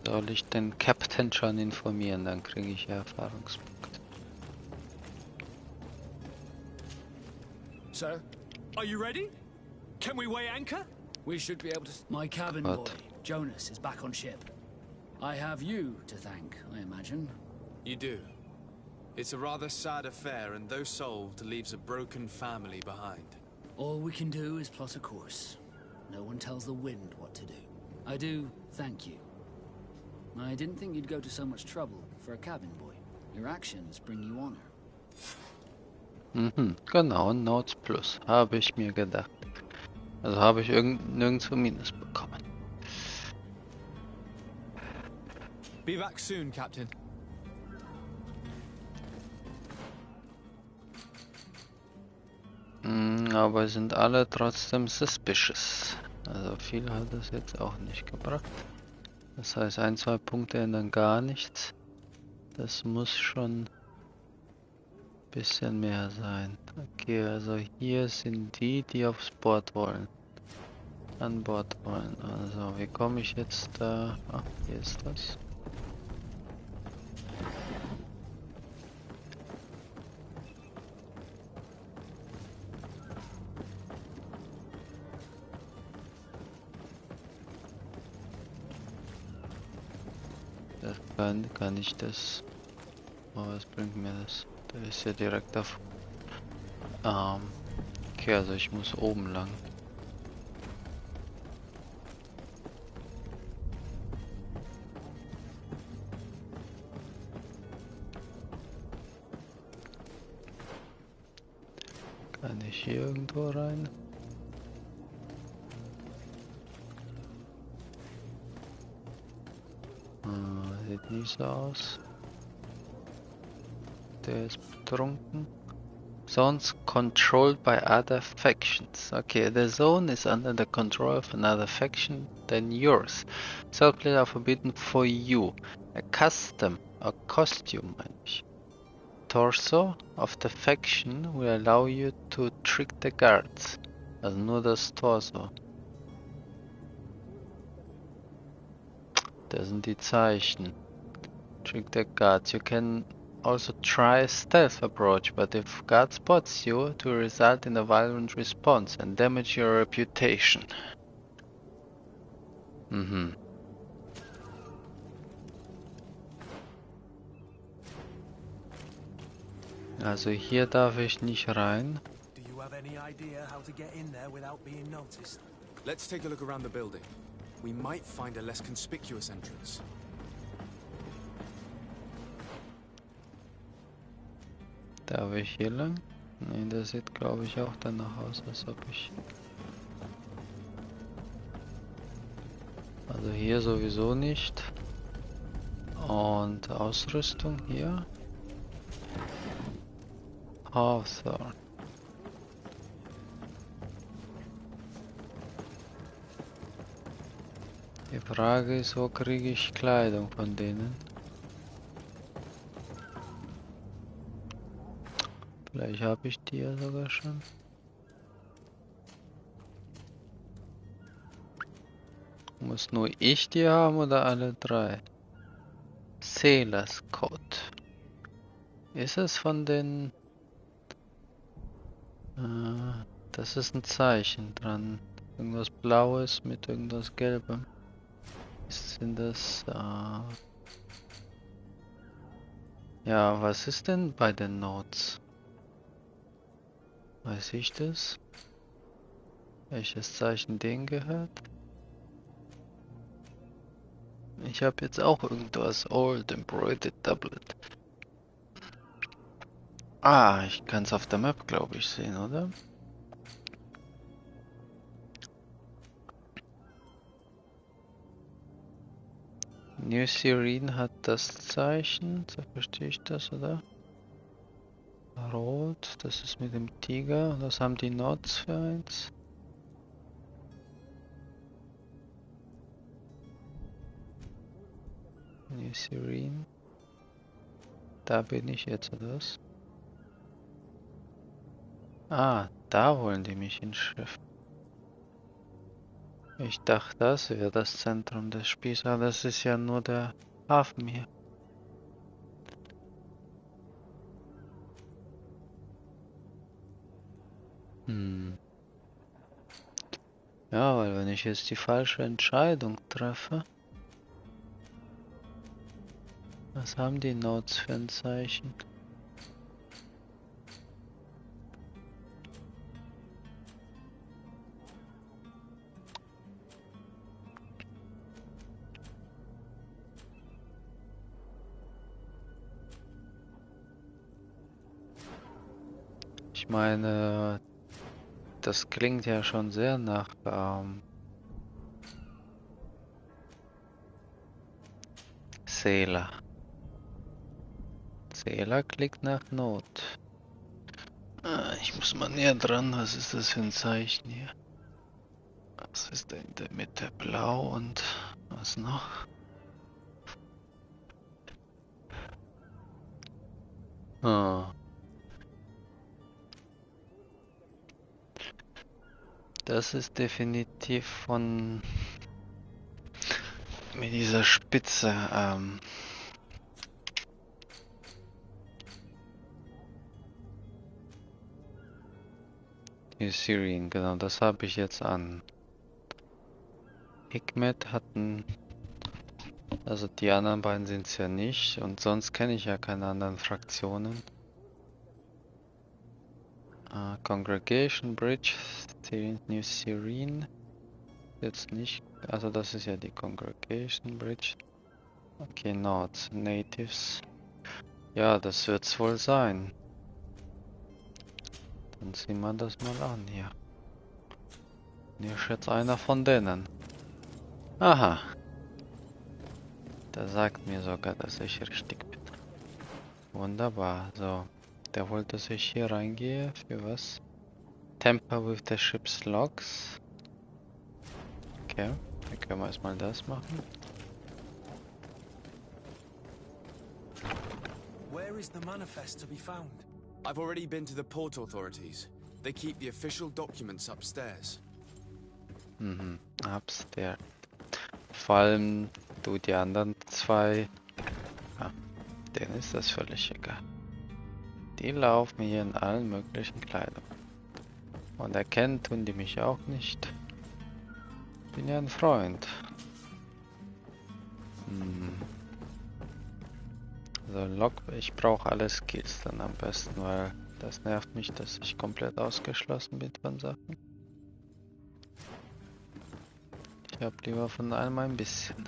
Soll ich den Captain schon informieren, dann kriege ich ja Erfahrungspunkte. So, are you ready? Can we weigh anchor? We should be able to... My cabin boy, Jonas, is back on ship. I have you to thank, I imagine. You do. It's a rather sad affair, and though solved, leaves a broken family behind. All we can do is plot a course. No one tells the wind what to do. I do thank you. I didn't think you'd go to so much trouble for a cabin boy. Your actions bring you honor. Mhm, genau, Notes Plus, habe ich mir gedacht. Also habe ich nirgendwo Minus bekommen. Be back soon, Captain. Aber sind alle trotzdem suspicious. Also viel hat es jetzt auch nicht gebracht. Das heißt, 1-2 Punkte ändern gar nichts. Das muss schon ein bisschen mehr sein. Okay, also hier sind die, die aufs Board wollen. An Bord wollen. Also, wie komme ich jetzt da? Ah, hier ist das. Das kann ich das? Oh, was bringt mir das? Da ist ja direkt auf. Okay, also ich muss oben lang. Kann ich hier irgendwo rein? Sieht nicht so aus. Der ist betrunken. Zones controlled by other factions. Okay, the zone is under the control of another faction than yours. Soul players are forbidden for you. A costume, meine ich. Torso of the faction will allow you to trick the guards. Also nur das Torso. Das sind die Zeichen. Trick the guards. You can also try a stealth approach, but if guard spots you, it will result in a violent response and damage your reputation. Mhm. Also hier darf ich nicht rein. Do you have any idea how to get in there without being noticed? Let's take a look around the building. We might find a less conspicuous entrance. Darf ich hier lang? Nee, das sieht glaube ich auch danach aus, als ob ich... Also hier sowieso nicht. Und Ausrüstung hier. Hawthorne. Die Frage ist, wo kriege ich Kleidung von denen? Vielleicht habe ich die ja sogar schon. Muss nur ich die haben oder alle drei? Sailors Code. Ist es von den... das ist ein Zeichen dran. Irgendwas Blaues mit irgendwas Gelbem. Sind das... Ja, was ist denn bei den Notes? Weiß ich das? Welches Zeichen denen gehört? Ich habe jetzt auch irgendwas Old Embroidered Doublet. Ah, ich kann es auf der Map, glaube ich, sehen, oder? New Serene hat das Zeichen, so verstehe ich das, oder? Rot, das ist mit dem Tiger. Was haben die Nots für eins? New Serene. Da bin ich jetzt, oder was? Ah, da wollen die mich ins Schiff. Ich dachte, das wäre das Zentrum des Spiels, aber das ist ja nur der Hafen hier. Ja, weil wenn ich jetzt die falsche Entscheidung treffe... Was haben die Notes für ein Zeichen? Ich meine, das klingt ja schon sehr nach Sailor. Sailor klingt nach Not. Ich muss mal näher dran. Was ist das für ein Zeichen hier? Was ist da in der Mitte? Blau und was noch? Das ist definitiv von mit dieser Spitze. Die Syrien, genau, das habe ich jetzt an. Hikmet hatten, also die anderen beiden sind es ja nicht und sonst kenne ich ja keine anderen Fraktionen. Congregation Bridge, New Syrian, jetzt nicht, also das ist ja die Congregation Bridge. Okay, Nord, Natives. Ja, das wird's wohl sein. Dann sehen wir das mal an hier. Hier ist jetzt einer von denen. Aha. Der sagt mir sogar, dass ich richtig bin. Wunderbar. So. Der wollte, dass ich hier reingehe. Für was? Tamper with the ship's logs. Okay. Dann können wir erstmal das machen. Where is the manifest to be found? I've already been to the port authorities. They keep the official documents upstairs. Mhm. Upstairs. Vor allem du die anderen zwei. Denen ist das völlig egal. Die laufen hier in allen möglichen Kleidung. Und erkennen tun die mich auch nicht. Ich bin ja ein Freund. Also ich brauche alle Skills dann am besten, weil das nervt mich, dass ich komplett ausgeschlossen bin von Sachen. Ich habe lieber von allem ein bisschen.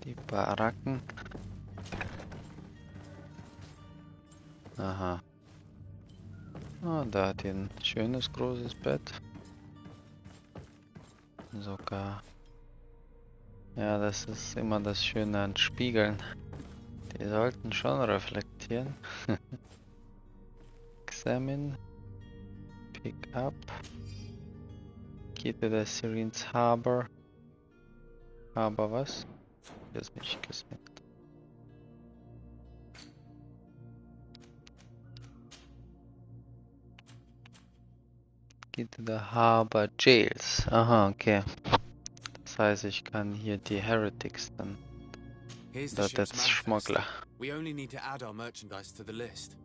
Die Baracken. Aha. Ah, da hat hier ein schönes großes Bett. Sogar. Ja, das ist immer das Schöne an Spiegeln. Die sollten schon reflektieren. Examine. Pick up. Geht to the Syrians Harbor. Aber was? Das ist nicht gesmeckt. Geht to the Harbor Jails. Aha, okay. Das heißt, ich kann hier die Heretics dann. Dort als Schmuggler. We only need to add our merchandise to the list.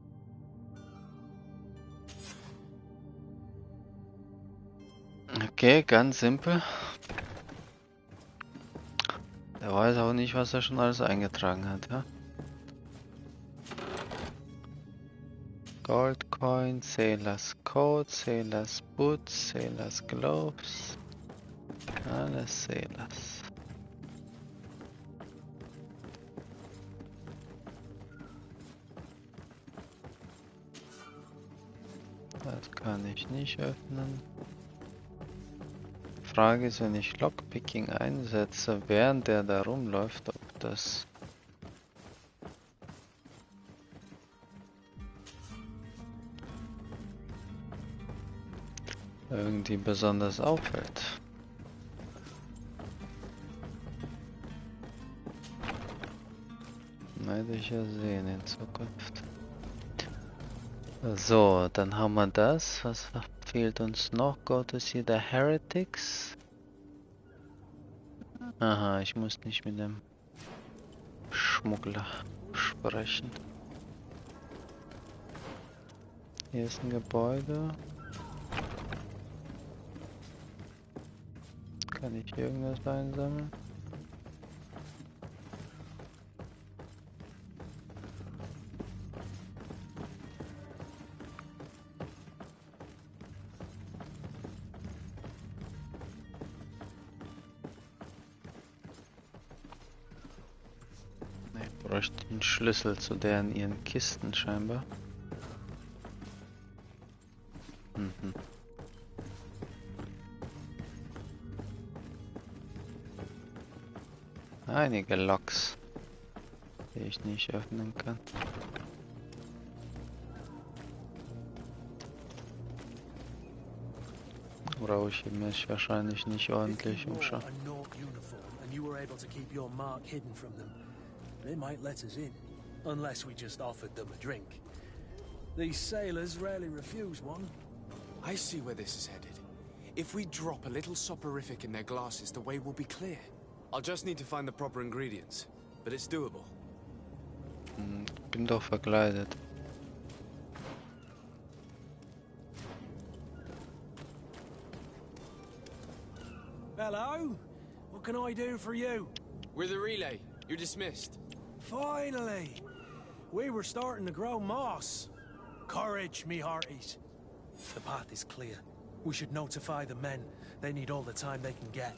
Okay, ganz simpel. Der weiß auch nicht, was er schon alles eingetragen hat, ja? Gold Coin, Sailor's Coat, Sailor's Boots, Sailor's Gloves. Alles Sailors. Das kann ich nicht öffnen. Frage ist, wenn ich Lockpicking einsetze, während der da rumläuft, ob das irgendwie besonders auffällt. Werde ich ja sehen in Zukunft. So, dann haben wir das. Was fehlt uns noch? Go to see the heretics. Aha, ich muss nicht mit dem Schmuggler sprechen. Hier ist ein Gebäude. Kann ich irgendwas einsammeln? Ne, ich bräuchte einen Schlüssel zu deren ihren Kisten scheinbar. Mhm. Einige Loks, die ich nicht öffnen kann. Brauche ich mich wahrscheinlich nicht ordentlich umschauen. They might let us in, unless we just offered them a drink. These sailors rarely refuse one. I see where this is headed. If we drop a little soporific in their glasses, the way will be clear. I'll just need to find the proper ingredients, but it's doable. Bin doch verkleidet. Hello? What can I do for you? We're the relay. You're dismissed. Finally! We were starting to grow moss. Courage, me hearties. The path is clear. We should notify the men. They need all the time they can get.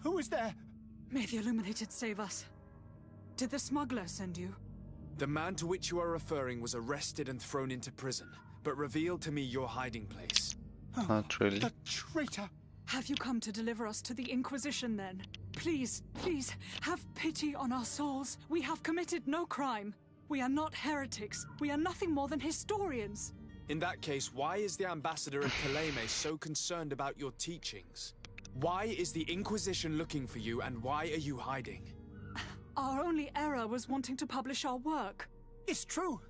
Who is there? May the Illuminated save us. Did the smuggler send you? The man to which you are referring was arrested and thrown into prison, but revealed to me your hiding place. Not really. The traitor! Have you come to deliver us to the Inquisition then? Please, please, have pity on our souls. We have committed no crime. We are not heretics. We are nothing more than historians. In that case, why is the ambassador at Teleme so concerned about your teachings? Why is the Inquisition looking for you, and why are you hiding? Our only error was wanting to publish our work. It's true.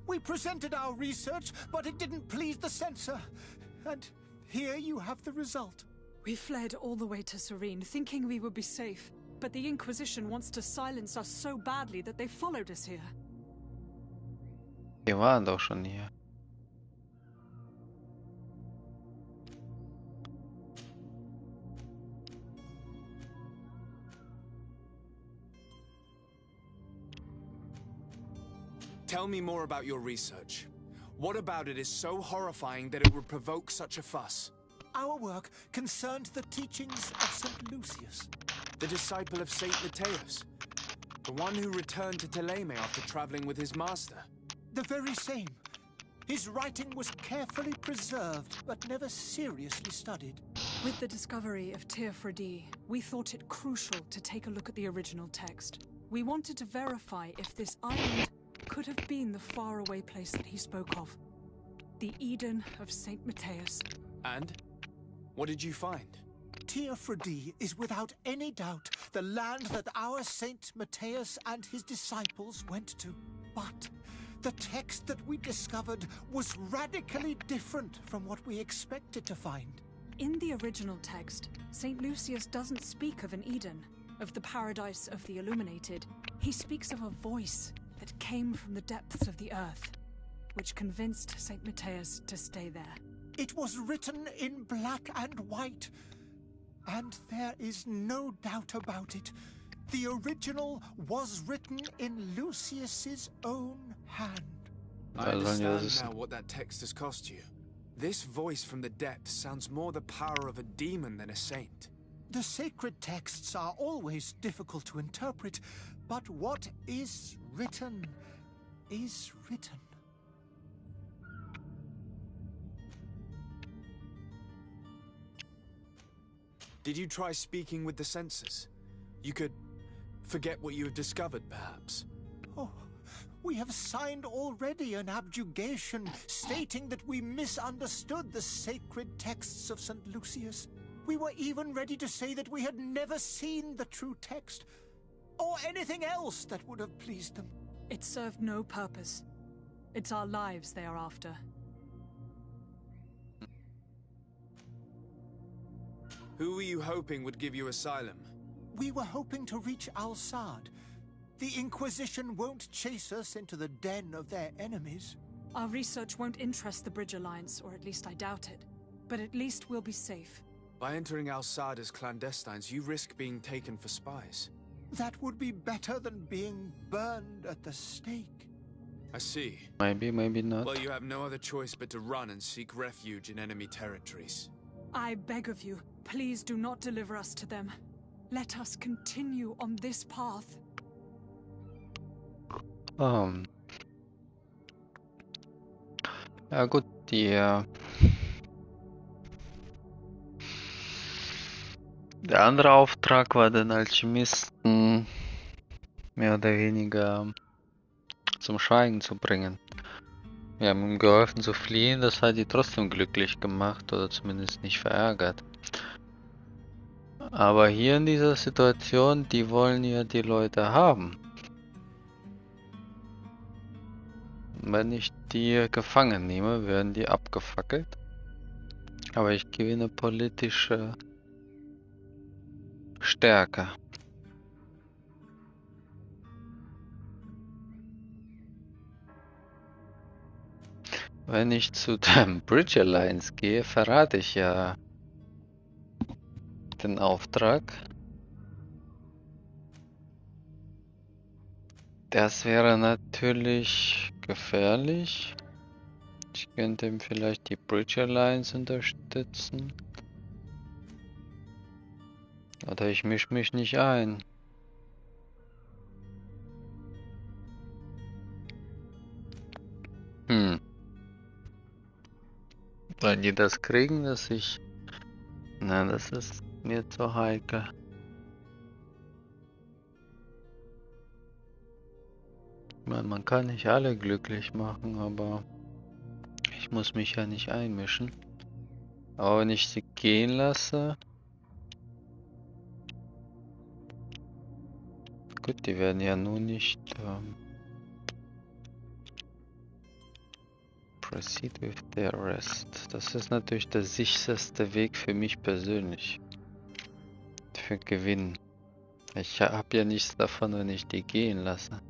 We presented our research, but it didn't please the censor. And here you have the result. We fled all the way to Serene, thinking we would be safe. But the Inquisition wants to silence us so badly that they followed us here. Wir waren doch schon hier. Tell me more about your research. What about it is so horrifying that it would provoke such a fuss? Our work concerned the teachings of St. Lucius. The disciple of St. Mateus. The one who returned to Teleme after traveling with his master. The very same. His writing was carefully preserved, but never seriously studied. With the discovery of Teofredi, we thought it crucial to take a look at the original text. We wanted to verify if this island could have been the faraway place that he spoke of. The Eden of St. Mateus. And? What did you find? Teofredi is without any doubt the land that our Saint Mateus and his disciples went to. But the text that we discovered was radically different from what we expected to find. In the original text, St. Lucius doesn't speak of an Eden, of the paradise of the Illuminated. He speaks of a voice that came from the depths of the earth, which convinced St. Mateus to stay there. It was written in black and white, and there is no doubt about it. The original was written in Lucius's own hand. I understand now what that text has cost you. This voice from the depths sounds more the power of a demon than a saint. The sacred texts are always difficult to interpret, but what is written is written. Did you try speaking with the censors? You could forget what you have discovered, perhaps. Oh, we have signed already an abjugation stating that we misunderstood the sacred texts of St. Lucius. We were even ready to say that we had never seen the true text, or anything else that would have pleased them. It served no purpose. It's our lives they are after. Who were you hoping would give you asylum? We were hoping to reach Al-Sad. The Inquisition won't chase us into the den of their enemies. Our research won't interest the Bridge Alliance, or at least I doubt it. But at least we'll be safe. By entering Al-Sad as clandestines, you risk being taken for spies. That would be better than being burned at the stake. I see. Maybe, maybe not. Well, you have no other choice but to run and seek refuge in enemy territories. I beg of you, please do not deliver us to them. Let us continue on this path. Ja gut, der andere Auftrag war, den Alchemisten mehr oder weniger zum Schweigen zu bringen. Wir haben ihm geholfen zu fliehen, das hat die trotzdem glücklich gemacht oder zumindest nicht verärgert. Aber hier in dieser Situation, die wollen ja die Leute haben. Wenn ich die gefangen nehme, werden die abgefackelt. Aber ich gewinne politische Stärke. Wenn ich zu dem Bridge Alliance gehe, verrate ich ja den Auftrag. Das wäre natürlich gefährlich. Ich könnte ihm vielleicht die Bridge Alliance unterstützen. Oder ich mische mich nicht ein. Wenn die das kriegen, dass ich... Na, das ist mir zu heikel. Ich meine, man kann nicht alle glücklich machen, aber ich muss mich ja nicht einmischen. Aber wenn ich sie gehen lasse... Gut, die werden ja nur nicht... Proceed with the arrest. Das ist natürlich der sicherste Weg für mich persönlich. Für Gewinn. Ich habe ja nichts davon, wenn ich die gehen lasse.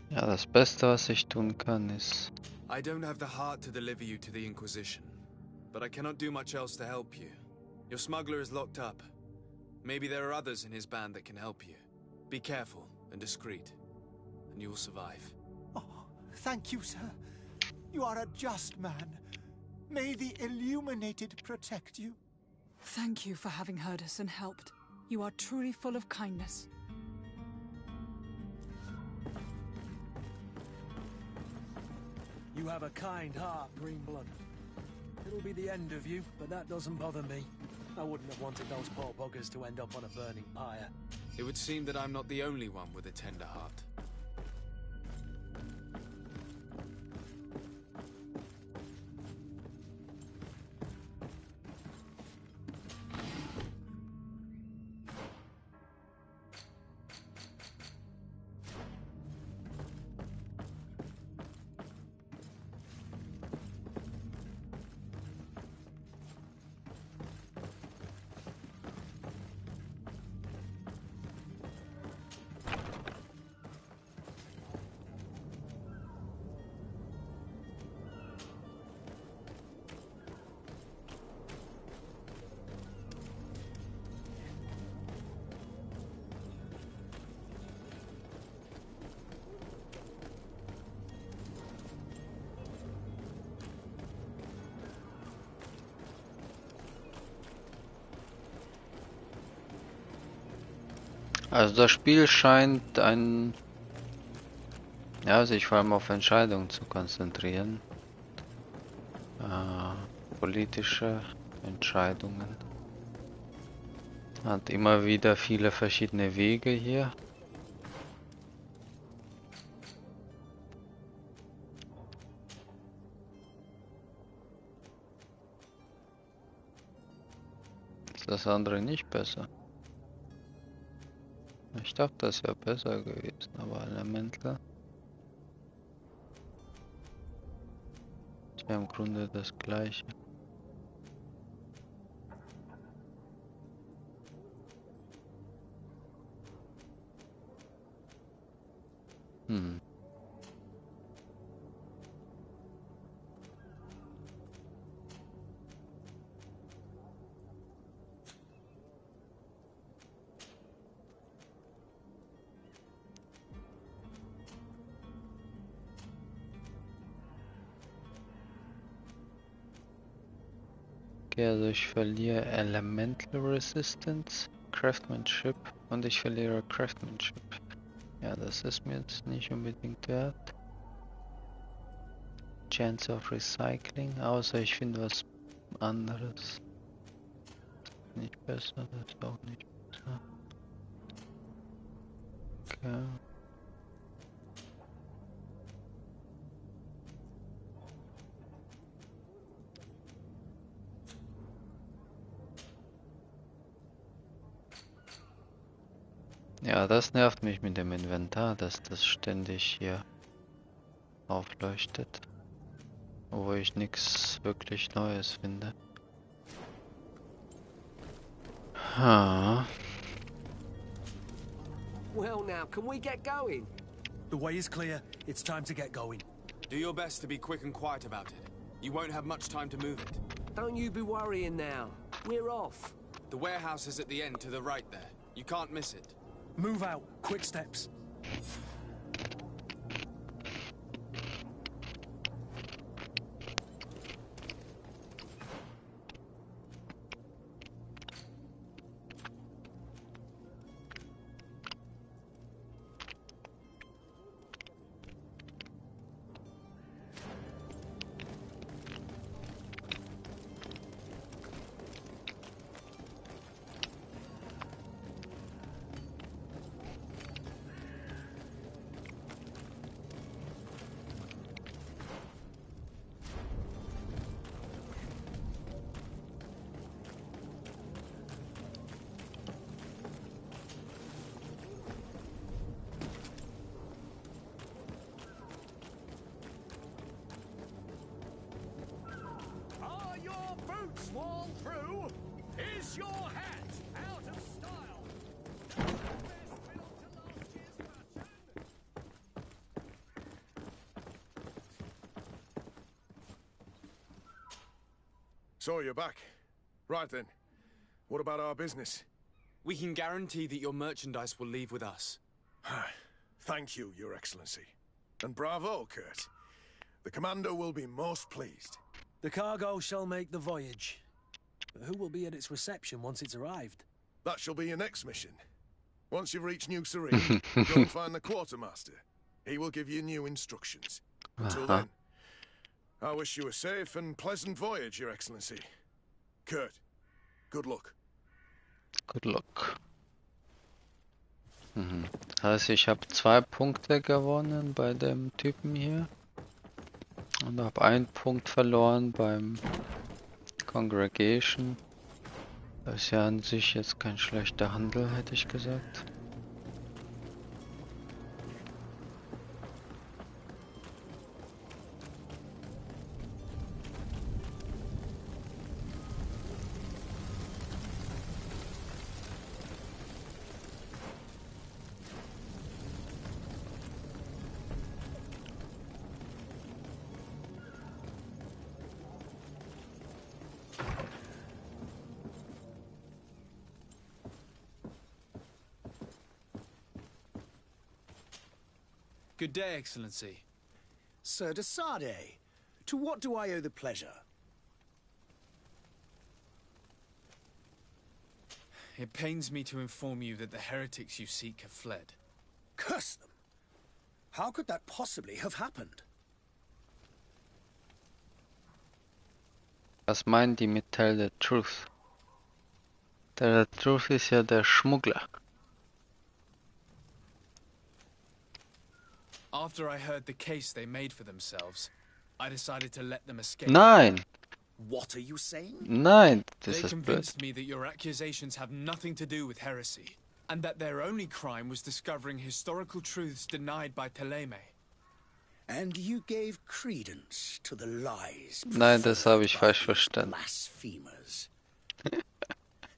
Ja, das Beste, was ich tun kann, ist... I don't have the heart to deliver you to the Inquisition, but I cannot do much else to help you. Your smuggler is locked up. Maybe there are others in his band that can help you. Be careful and discreet, and you will survive. Oh, thank you, sir. You are a just man. May the Illuminated protect you. Thank you for having heard us and helped. You are truly full of kindness. You have a kind heart, Greenblood. It'll be the end of you, but that doesn't bother me. I wouldn't have wanted those poor buggers to end up on a burning pyre. It would seem that I'm not the only one with a tender heart. Also das Spiel scheint sich vor allem auf Entscheidungen zu konzentrieren. Politische Entscheidungen. Hat immer wieder viele verschiedene Wege hier. Ist das andere nicht besser? Ich dachte, das wäre besser gewesen, aber Elemental ist ja im Grunde das gleiche. Hm. Okay, also ich verliere Elemental Resistance, Craftsmanship und ich verliere Craftsmanship. Ja, das ist mir jetzt nicht unbedingt wert. Chance of Recycling, außer ich finde was anderes. Nicht besser, das ist auch nicht besser. Okay. Ja, das nervt mich mit dem Inventar, dass das ständig hier aufleuchtet. Wo ich nichts wirklich Neues finde. Well now, can we get going? The way is clear. It's time to get going. Do your best to be quick and quiet about it. You won't have much time to move it. Don't you be worrying now. We're off. The warehouse is at the end to the right there. You can't miss it. Move out. Quick steps. Are your boots worn through? Is your hat out of style? So you're back. Right then. What about our business? We can guarantee that your merchandise will leave with us. Thank you, Your Excellency. And bravo, Kurt. The Commander will be most pleased. The cargo shall make the voyage. But who will be at its reception once it's arrived? That shall be your next mission. Once you've reached New Serene, go and find the quartermaster. He will give you new instructions. Until then, I wish you a safe and pleasant voyage, Your Excellency. Kurt, good luck. Good luck. Das heißt, ich habe 2 Punkte gewonnen bei dem Typen hier. Und habe 1 Punkt verloren beim Congregation. Das ist ja an sich jetzt kein schlechter Handel, hätte ich gesagt. Good day, Excellency. Sir de Sardet, to what do I owe the pleasure? It pains me to inform you that the heretics you seek have fled. Curse them! How could that possibly have happened? Was meinen die mit Tell the Truth? Tell the Truth ist ja der Schmuggler. After I heard the case they made for themselves, I decided to let them escape. Nein! What are you saying? Nein, das They ist blöd. convinced me that your accusations have nothing to do with heresy, and that their only crime was discovering historical truths denied by Ptolemy. And you gave credence to the lies. Nein, das habe ich falsch verstanden. Blasphemers.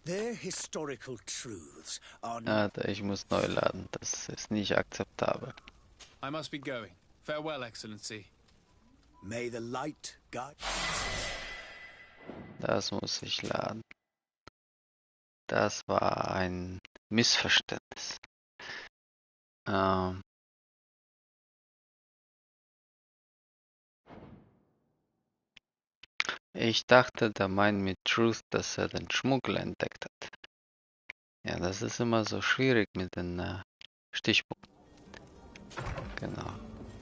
Their historical truths are Ich muss neu laden. Das ist nicht akzeptabel. I must be going. Farewell, Excellency. May the light guide. Das muss ich laden. Das war ein Missverständnis. Ich dachte, der meint mit Truth, dass er den Schmuggler entdeckt hat. Ja, das ist immer so schwierig mit den Stichpunkten. Genau.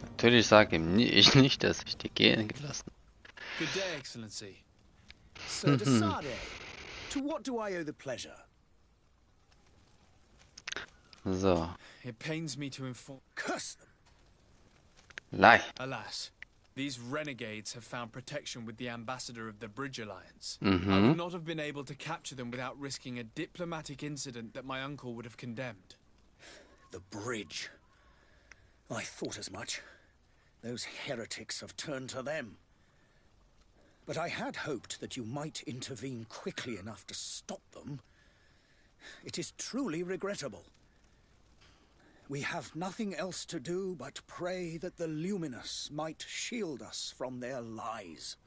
Natürlich sage ich nicht, dass ich die gehen gelassen habe. Good day, Excellency. Sir Desade, to what do I owe the pleasure? So. It pains me to inform. Curse them. Lie. Alas, these renegades have found protection with the ambassador of the Bridge Alliance. Mhm. I would not have been able to capture them without risking a diplomatic incident that my uncle would have condemned. The bridge. I thought as much. Those heretics have turned to them. But I had hoped that you might intervene quickly enough to stop them. It is truly regrettable. We have nothing else to do but pray that the Luminous might shield us from their lies.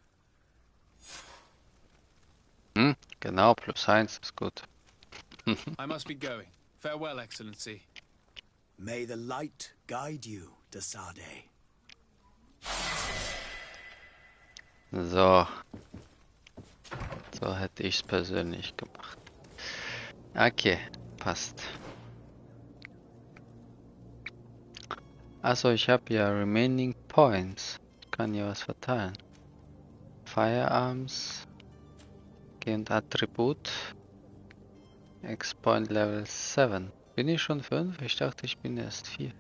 Genau, +1 ist gut. I must be going. Farewell, Excellency. May the light guide you, Desade. So. So hätte ich es persönlich gemacht. Okay, passt. Also ich habe ja Remaining Points. Ich kann ja was verteilen. Firearms. Und Attribut. X-Point Level 7. Bin ich schon 5? Ich dachte, ich bin erst 4.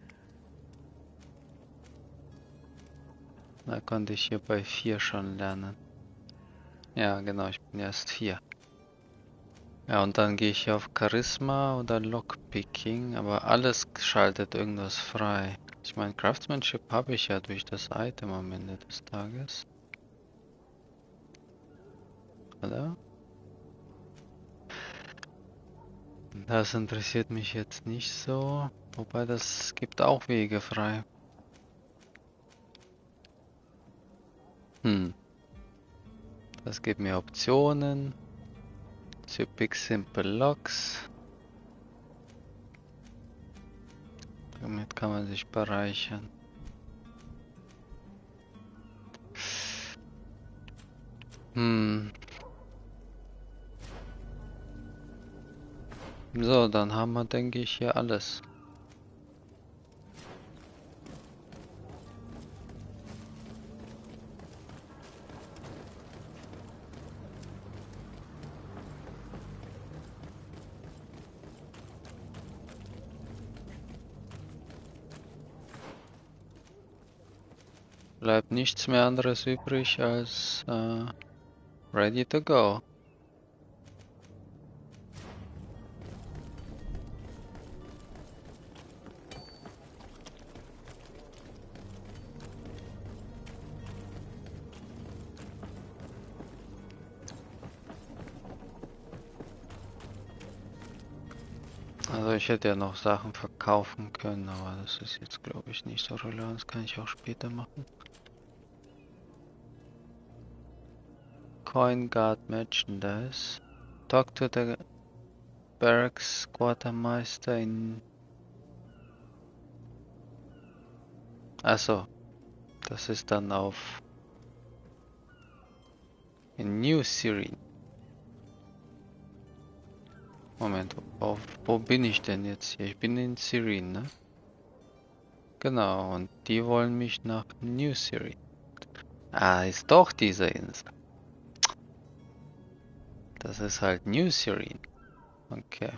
Da konnte ich hier bei 4 schon lernen. Ja, genau, ich bin erst 4. Ja, und dann gehe ich hier auf Charisma oder Lockpicking, aber alles schaltet irgendwas frei. Ich meine, Craftsmanship habe ich ja durch das Item am Ende des Tages. Oder? Das interessiert mich jetzt nicht so, wobei das gibt auch Wege frei. Das gibt mir Optionen. To pick simple locks. Damit kann man sich bereichern. So, dann haben wir, denke ich, hier alles. Bleibt nichts mehr anderes übrig als ready to go. Also ich hätte ja noch Sachen verkaufen können, aber das ist jetzt glaube ich nicht so relevant, das kann ich auch später machen. Coin Guard Merchandise. Talk to the Barracks Quartermeister in... Achso, das ist dann auf... in New Syria. Moment, wo bin ich denn jetzt hier? Ich bin in Syrin, ne? Genau, und die wollen mich nach New Syrin. Ah, ist doch diese Insel. Das ist halt New Syrin. Okay.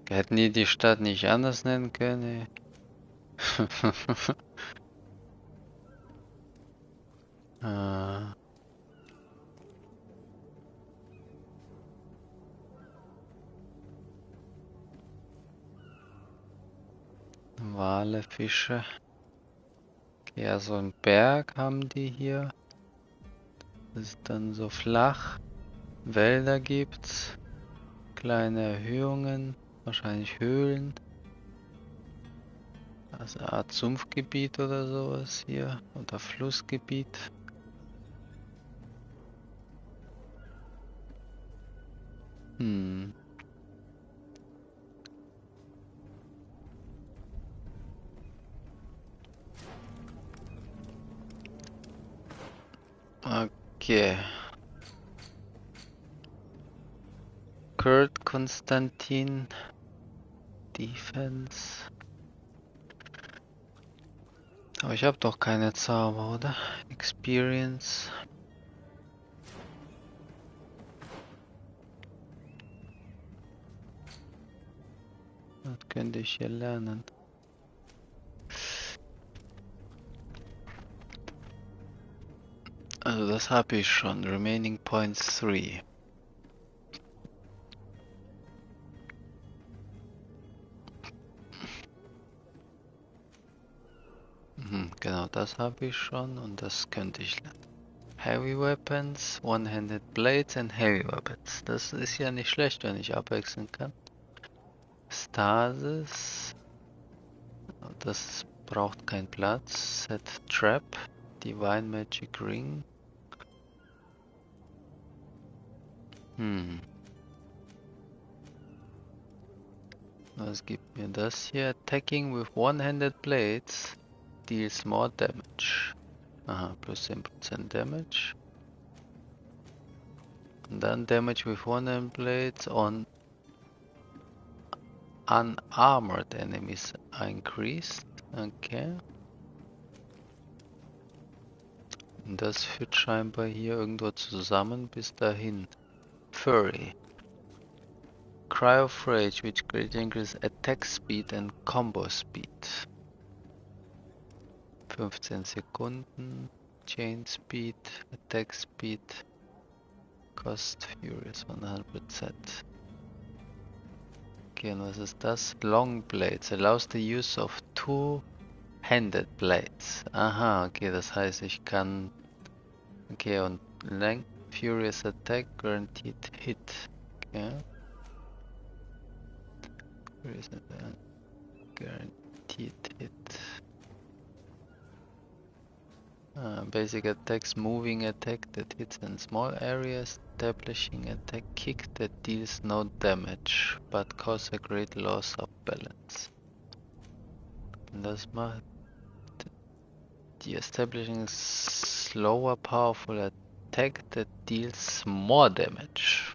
Hätten die Stadt nicht anders nennen können? Ah. Wale, Fische. Ja, so einen Berg haben die hier. Das ist dann so flach. Wälder gibt's. Kleine Erhöhungen. Wahrscheinlich Höhlen. Also eine Art Sumpfgebiet oder sowas hier. Oder Flussgebiet. Hm. Okay. Kurt Konstantin. Defense. Aber ich habe doch keine Zauber, oder? Experience. Das könnte ich hier lernen. Also das habe ich schon. Remaining points 3. Genau, das habe ich schon und das könnte ich lernen. Heavy Weapons, One-Handed Blades and Heavy Weapons. Das ist ja nicht schlecht, wenn ich abwechseln kann. Stasis. Das braucht keinen Platz. Set Trap. Divine Magic Ring. Was gibt mir das hier? Attacking with One-Handed Blades deals more damage. Aha, plus 10% Damage. Und dann Damage with One-Handed Blades on unarmored enemies increased. Okay. Und das führt scheinbar hier irgendwo zusammen bis dahin. Furry. Cry of Rage, which greatly increases attack speed and combo speed. 15 Sekunden. Chain Speed, Attack Speed. Cost Furious 100%. Okay, und was ist das? Long Blades. Allows the use of two-handed blades. Aha, okay, das heißt, ich kann... Okay, und Length, Furious Attack, Guaranteed Hit. Okay. Furious Attack, Guaranteed Hit. Basic attacks, moving attack that hits in small areas, establishing attack kick that deals no damage, but causes a great loss of balance. Und das macht die establishing slower powerful attack that deals more damage.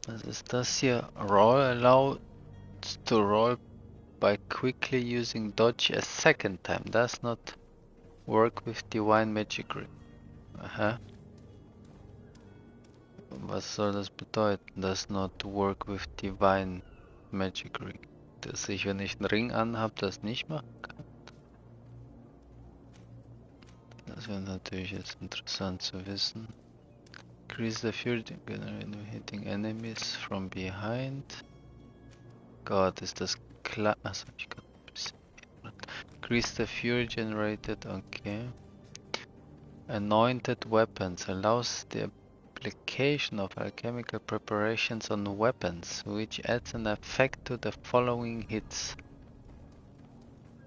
Was ist das hier? Roll allowed to roll by quickly using dodge a second time. Does not work with divine magic ring. Aha. Was soll das bedeuten? Does not work with divine magic ring. Dass ich, wenn ich einen Ring anhab, das nicht machen kann. Das wäre natürlich jetzt interessant zu wissen. Increase the fury when hitting enemies from behind. Gott, ist das klar? Achso, ich kann ein bisschen. Increase the fury generated, okay. Anointed weapons allows the application of alchemical preparations on weapons, which adds an effect to the following hits.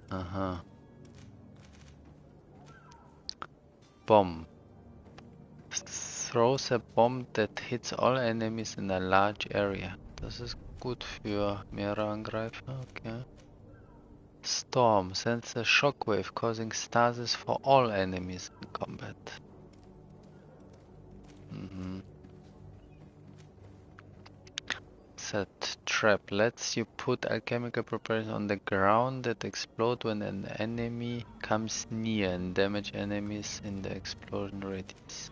Aha. Bomb. Throws a bomb that hits all enemies in a large area. Das ist gut für mehrere Angreifer, okay. Storm sends a shockwave causing stasis for all enemies in combat. Set trap lets you put alchemical preparations on the ground that explode when an enemy comes near and damage enemies in the explosion radius.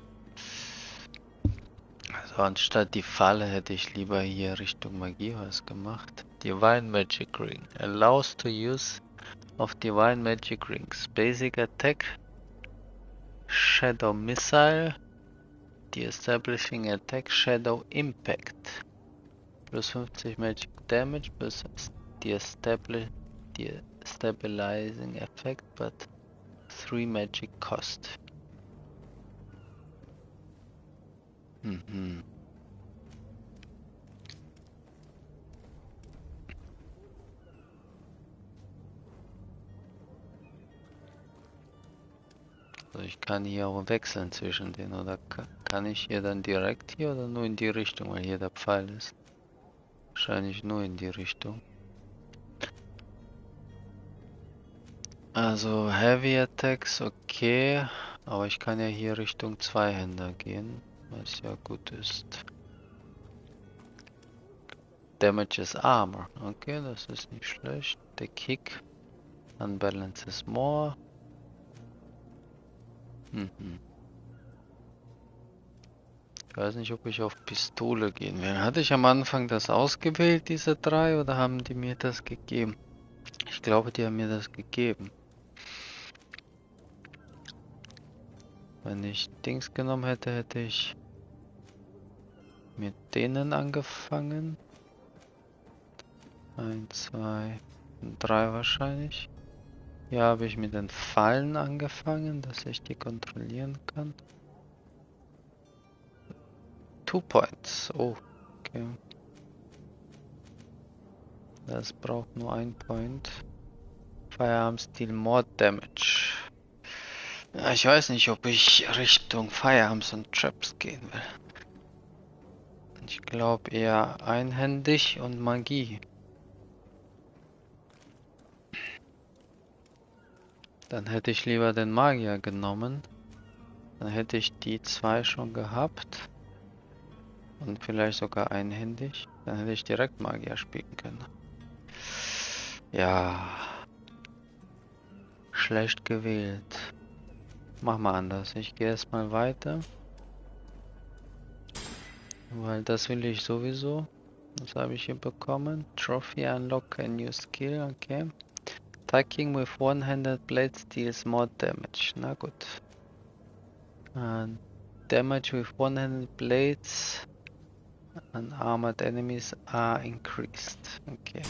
Also anstatt die Falle hätte ich lieber hier Richtung Magie was gemacht. Divine Magic Ring allows to use of Divine Magic Rings. Basic Attack, Shadow Missile, De-establishing Attack, Shadow Impact. Plus 50 Magic Damage, plus De-stabilizing Effect, but 3 Magic Cost. Also ich kann hier auch wechseln zwischen denen, oder kann ich hier dann direkt hier oder nur in die Richtung, weil hier der Pfeil ist? Wahrscheinlich nur in die Richtung. Also Heavy Attacks, okay, aber ich kann ja hier Richtung Zweihänder gehen, was ja gut ist. Damages Armor, okay, das ist nicht schlecht. The Kick unbalances more. Ich weiß nicht, ob ich auf Pistole gehen will. Hatte ich am Anfang das ausgewählt, diese 3, oder haben die mir das gegeben? Ich glaube, die haben mir das gegeben. Wenn ich Dings genommen hätte, hätte ich mit denen angefangen. 1, 2, 3 wahrscheinlich. Hier habe ich mit den Fallen angefangen, dass ich die kontrollieren kann. 2 Points. Oh, okay. Das braucht nur 1 Point. Firearms deal more damage. Ja, ich weiß nicht, ob ich Richtung Firearms und Traps gehen will. Ich glaube eher einhändig und Magie. Dann hätte ich lieber den Magier genommen. Dann hätte ich die 2 schon gehabt. Und vielleicht sogar einhändig. Dann hätte ich direkt Magier spielen können. Ja. Schlecht gewählt. Mach mal anders. Ich gehe erstmal weiter. Weil das will ich sowieso. Was habe ich hier bekommen? Trophy unlock a new skill. Okay. Attacking with one-handed blades deals more damage. Na gut. Damage with one-handed blades and armored enemies are increased. Okay.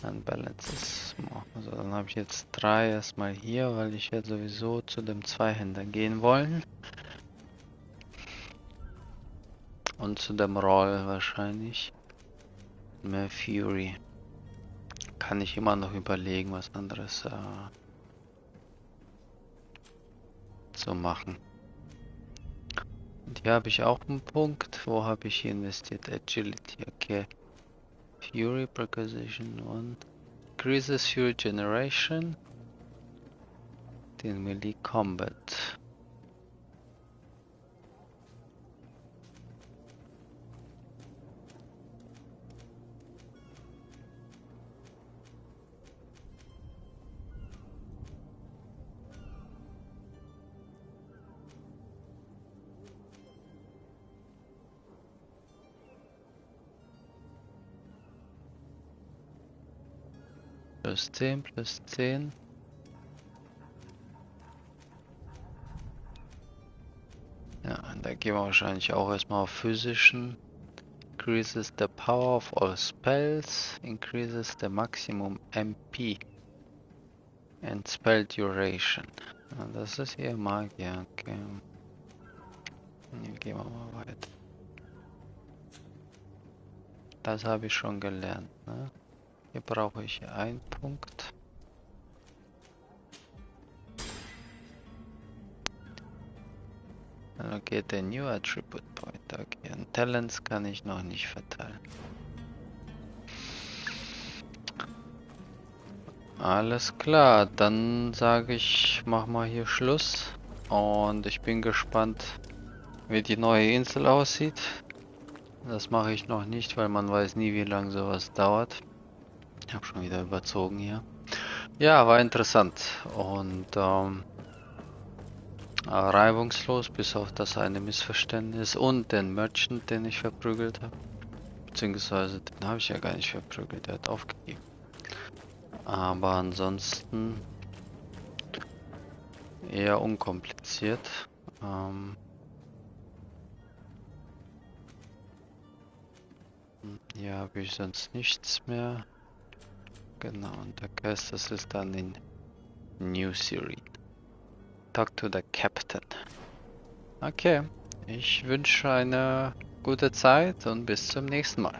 Unbalances more. Also dann habe ich jetzt 3 erstmal hier, weil ich ja sowieso zu dem Zweihänder gehen wollen. Und zu dem Roll wahrscheinlich. Mehr Fury. Kann ich immer noch überlegen, was anderes zu machen. Und hier habe ich auch einen Punkt. Wo habe ich hier investiert? Agility, okay. Fury, Perquisition 1. Increases Fury Generation. Den Melee Combat. Plus 10, plus 10. Ja, da gehen wir wahrscheinlich auch erstmal auf physischen. Increases the power of all spells. Increases the maximum MP. And spell duration. Ja, das ist hier Magier, okay. Hier gehen wir mal weiter. Das habe ich schon gelernt, ne? Hier brauche ich 1 Punkt. Okay, der New Attribute Point. Okay, und Talents kann ich noch nicht verteilen. Alles klar, dann sage ich, mach mal hier Schluss. Und ich bin gespannt, wie die neue Insel aussieht. Das mache ich noch nicht, weil man weiß nie, wie lange sowas dauert. Ich habe schon wieder überzogen hier. Ja, war interessant und reibungslos, bis auf das eine Missverständnis und den Merchant, den ich verprügelt habe. Beziehungsweise, den habe ich ja gar nicht verprügelt, der hat aufgegeben. Aber ansonsten eher unkompliziert. Hier habe ich sonst nichts mehr. Genau, und der Quest, das ist dann in New Series. Talk to the Captain. Okay, ich wünsche eine gute Zeit und bis zum nächsten Mal.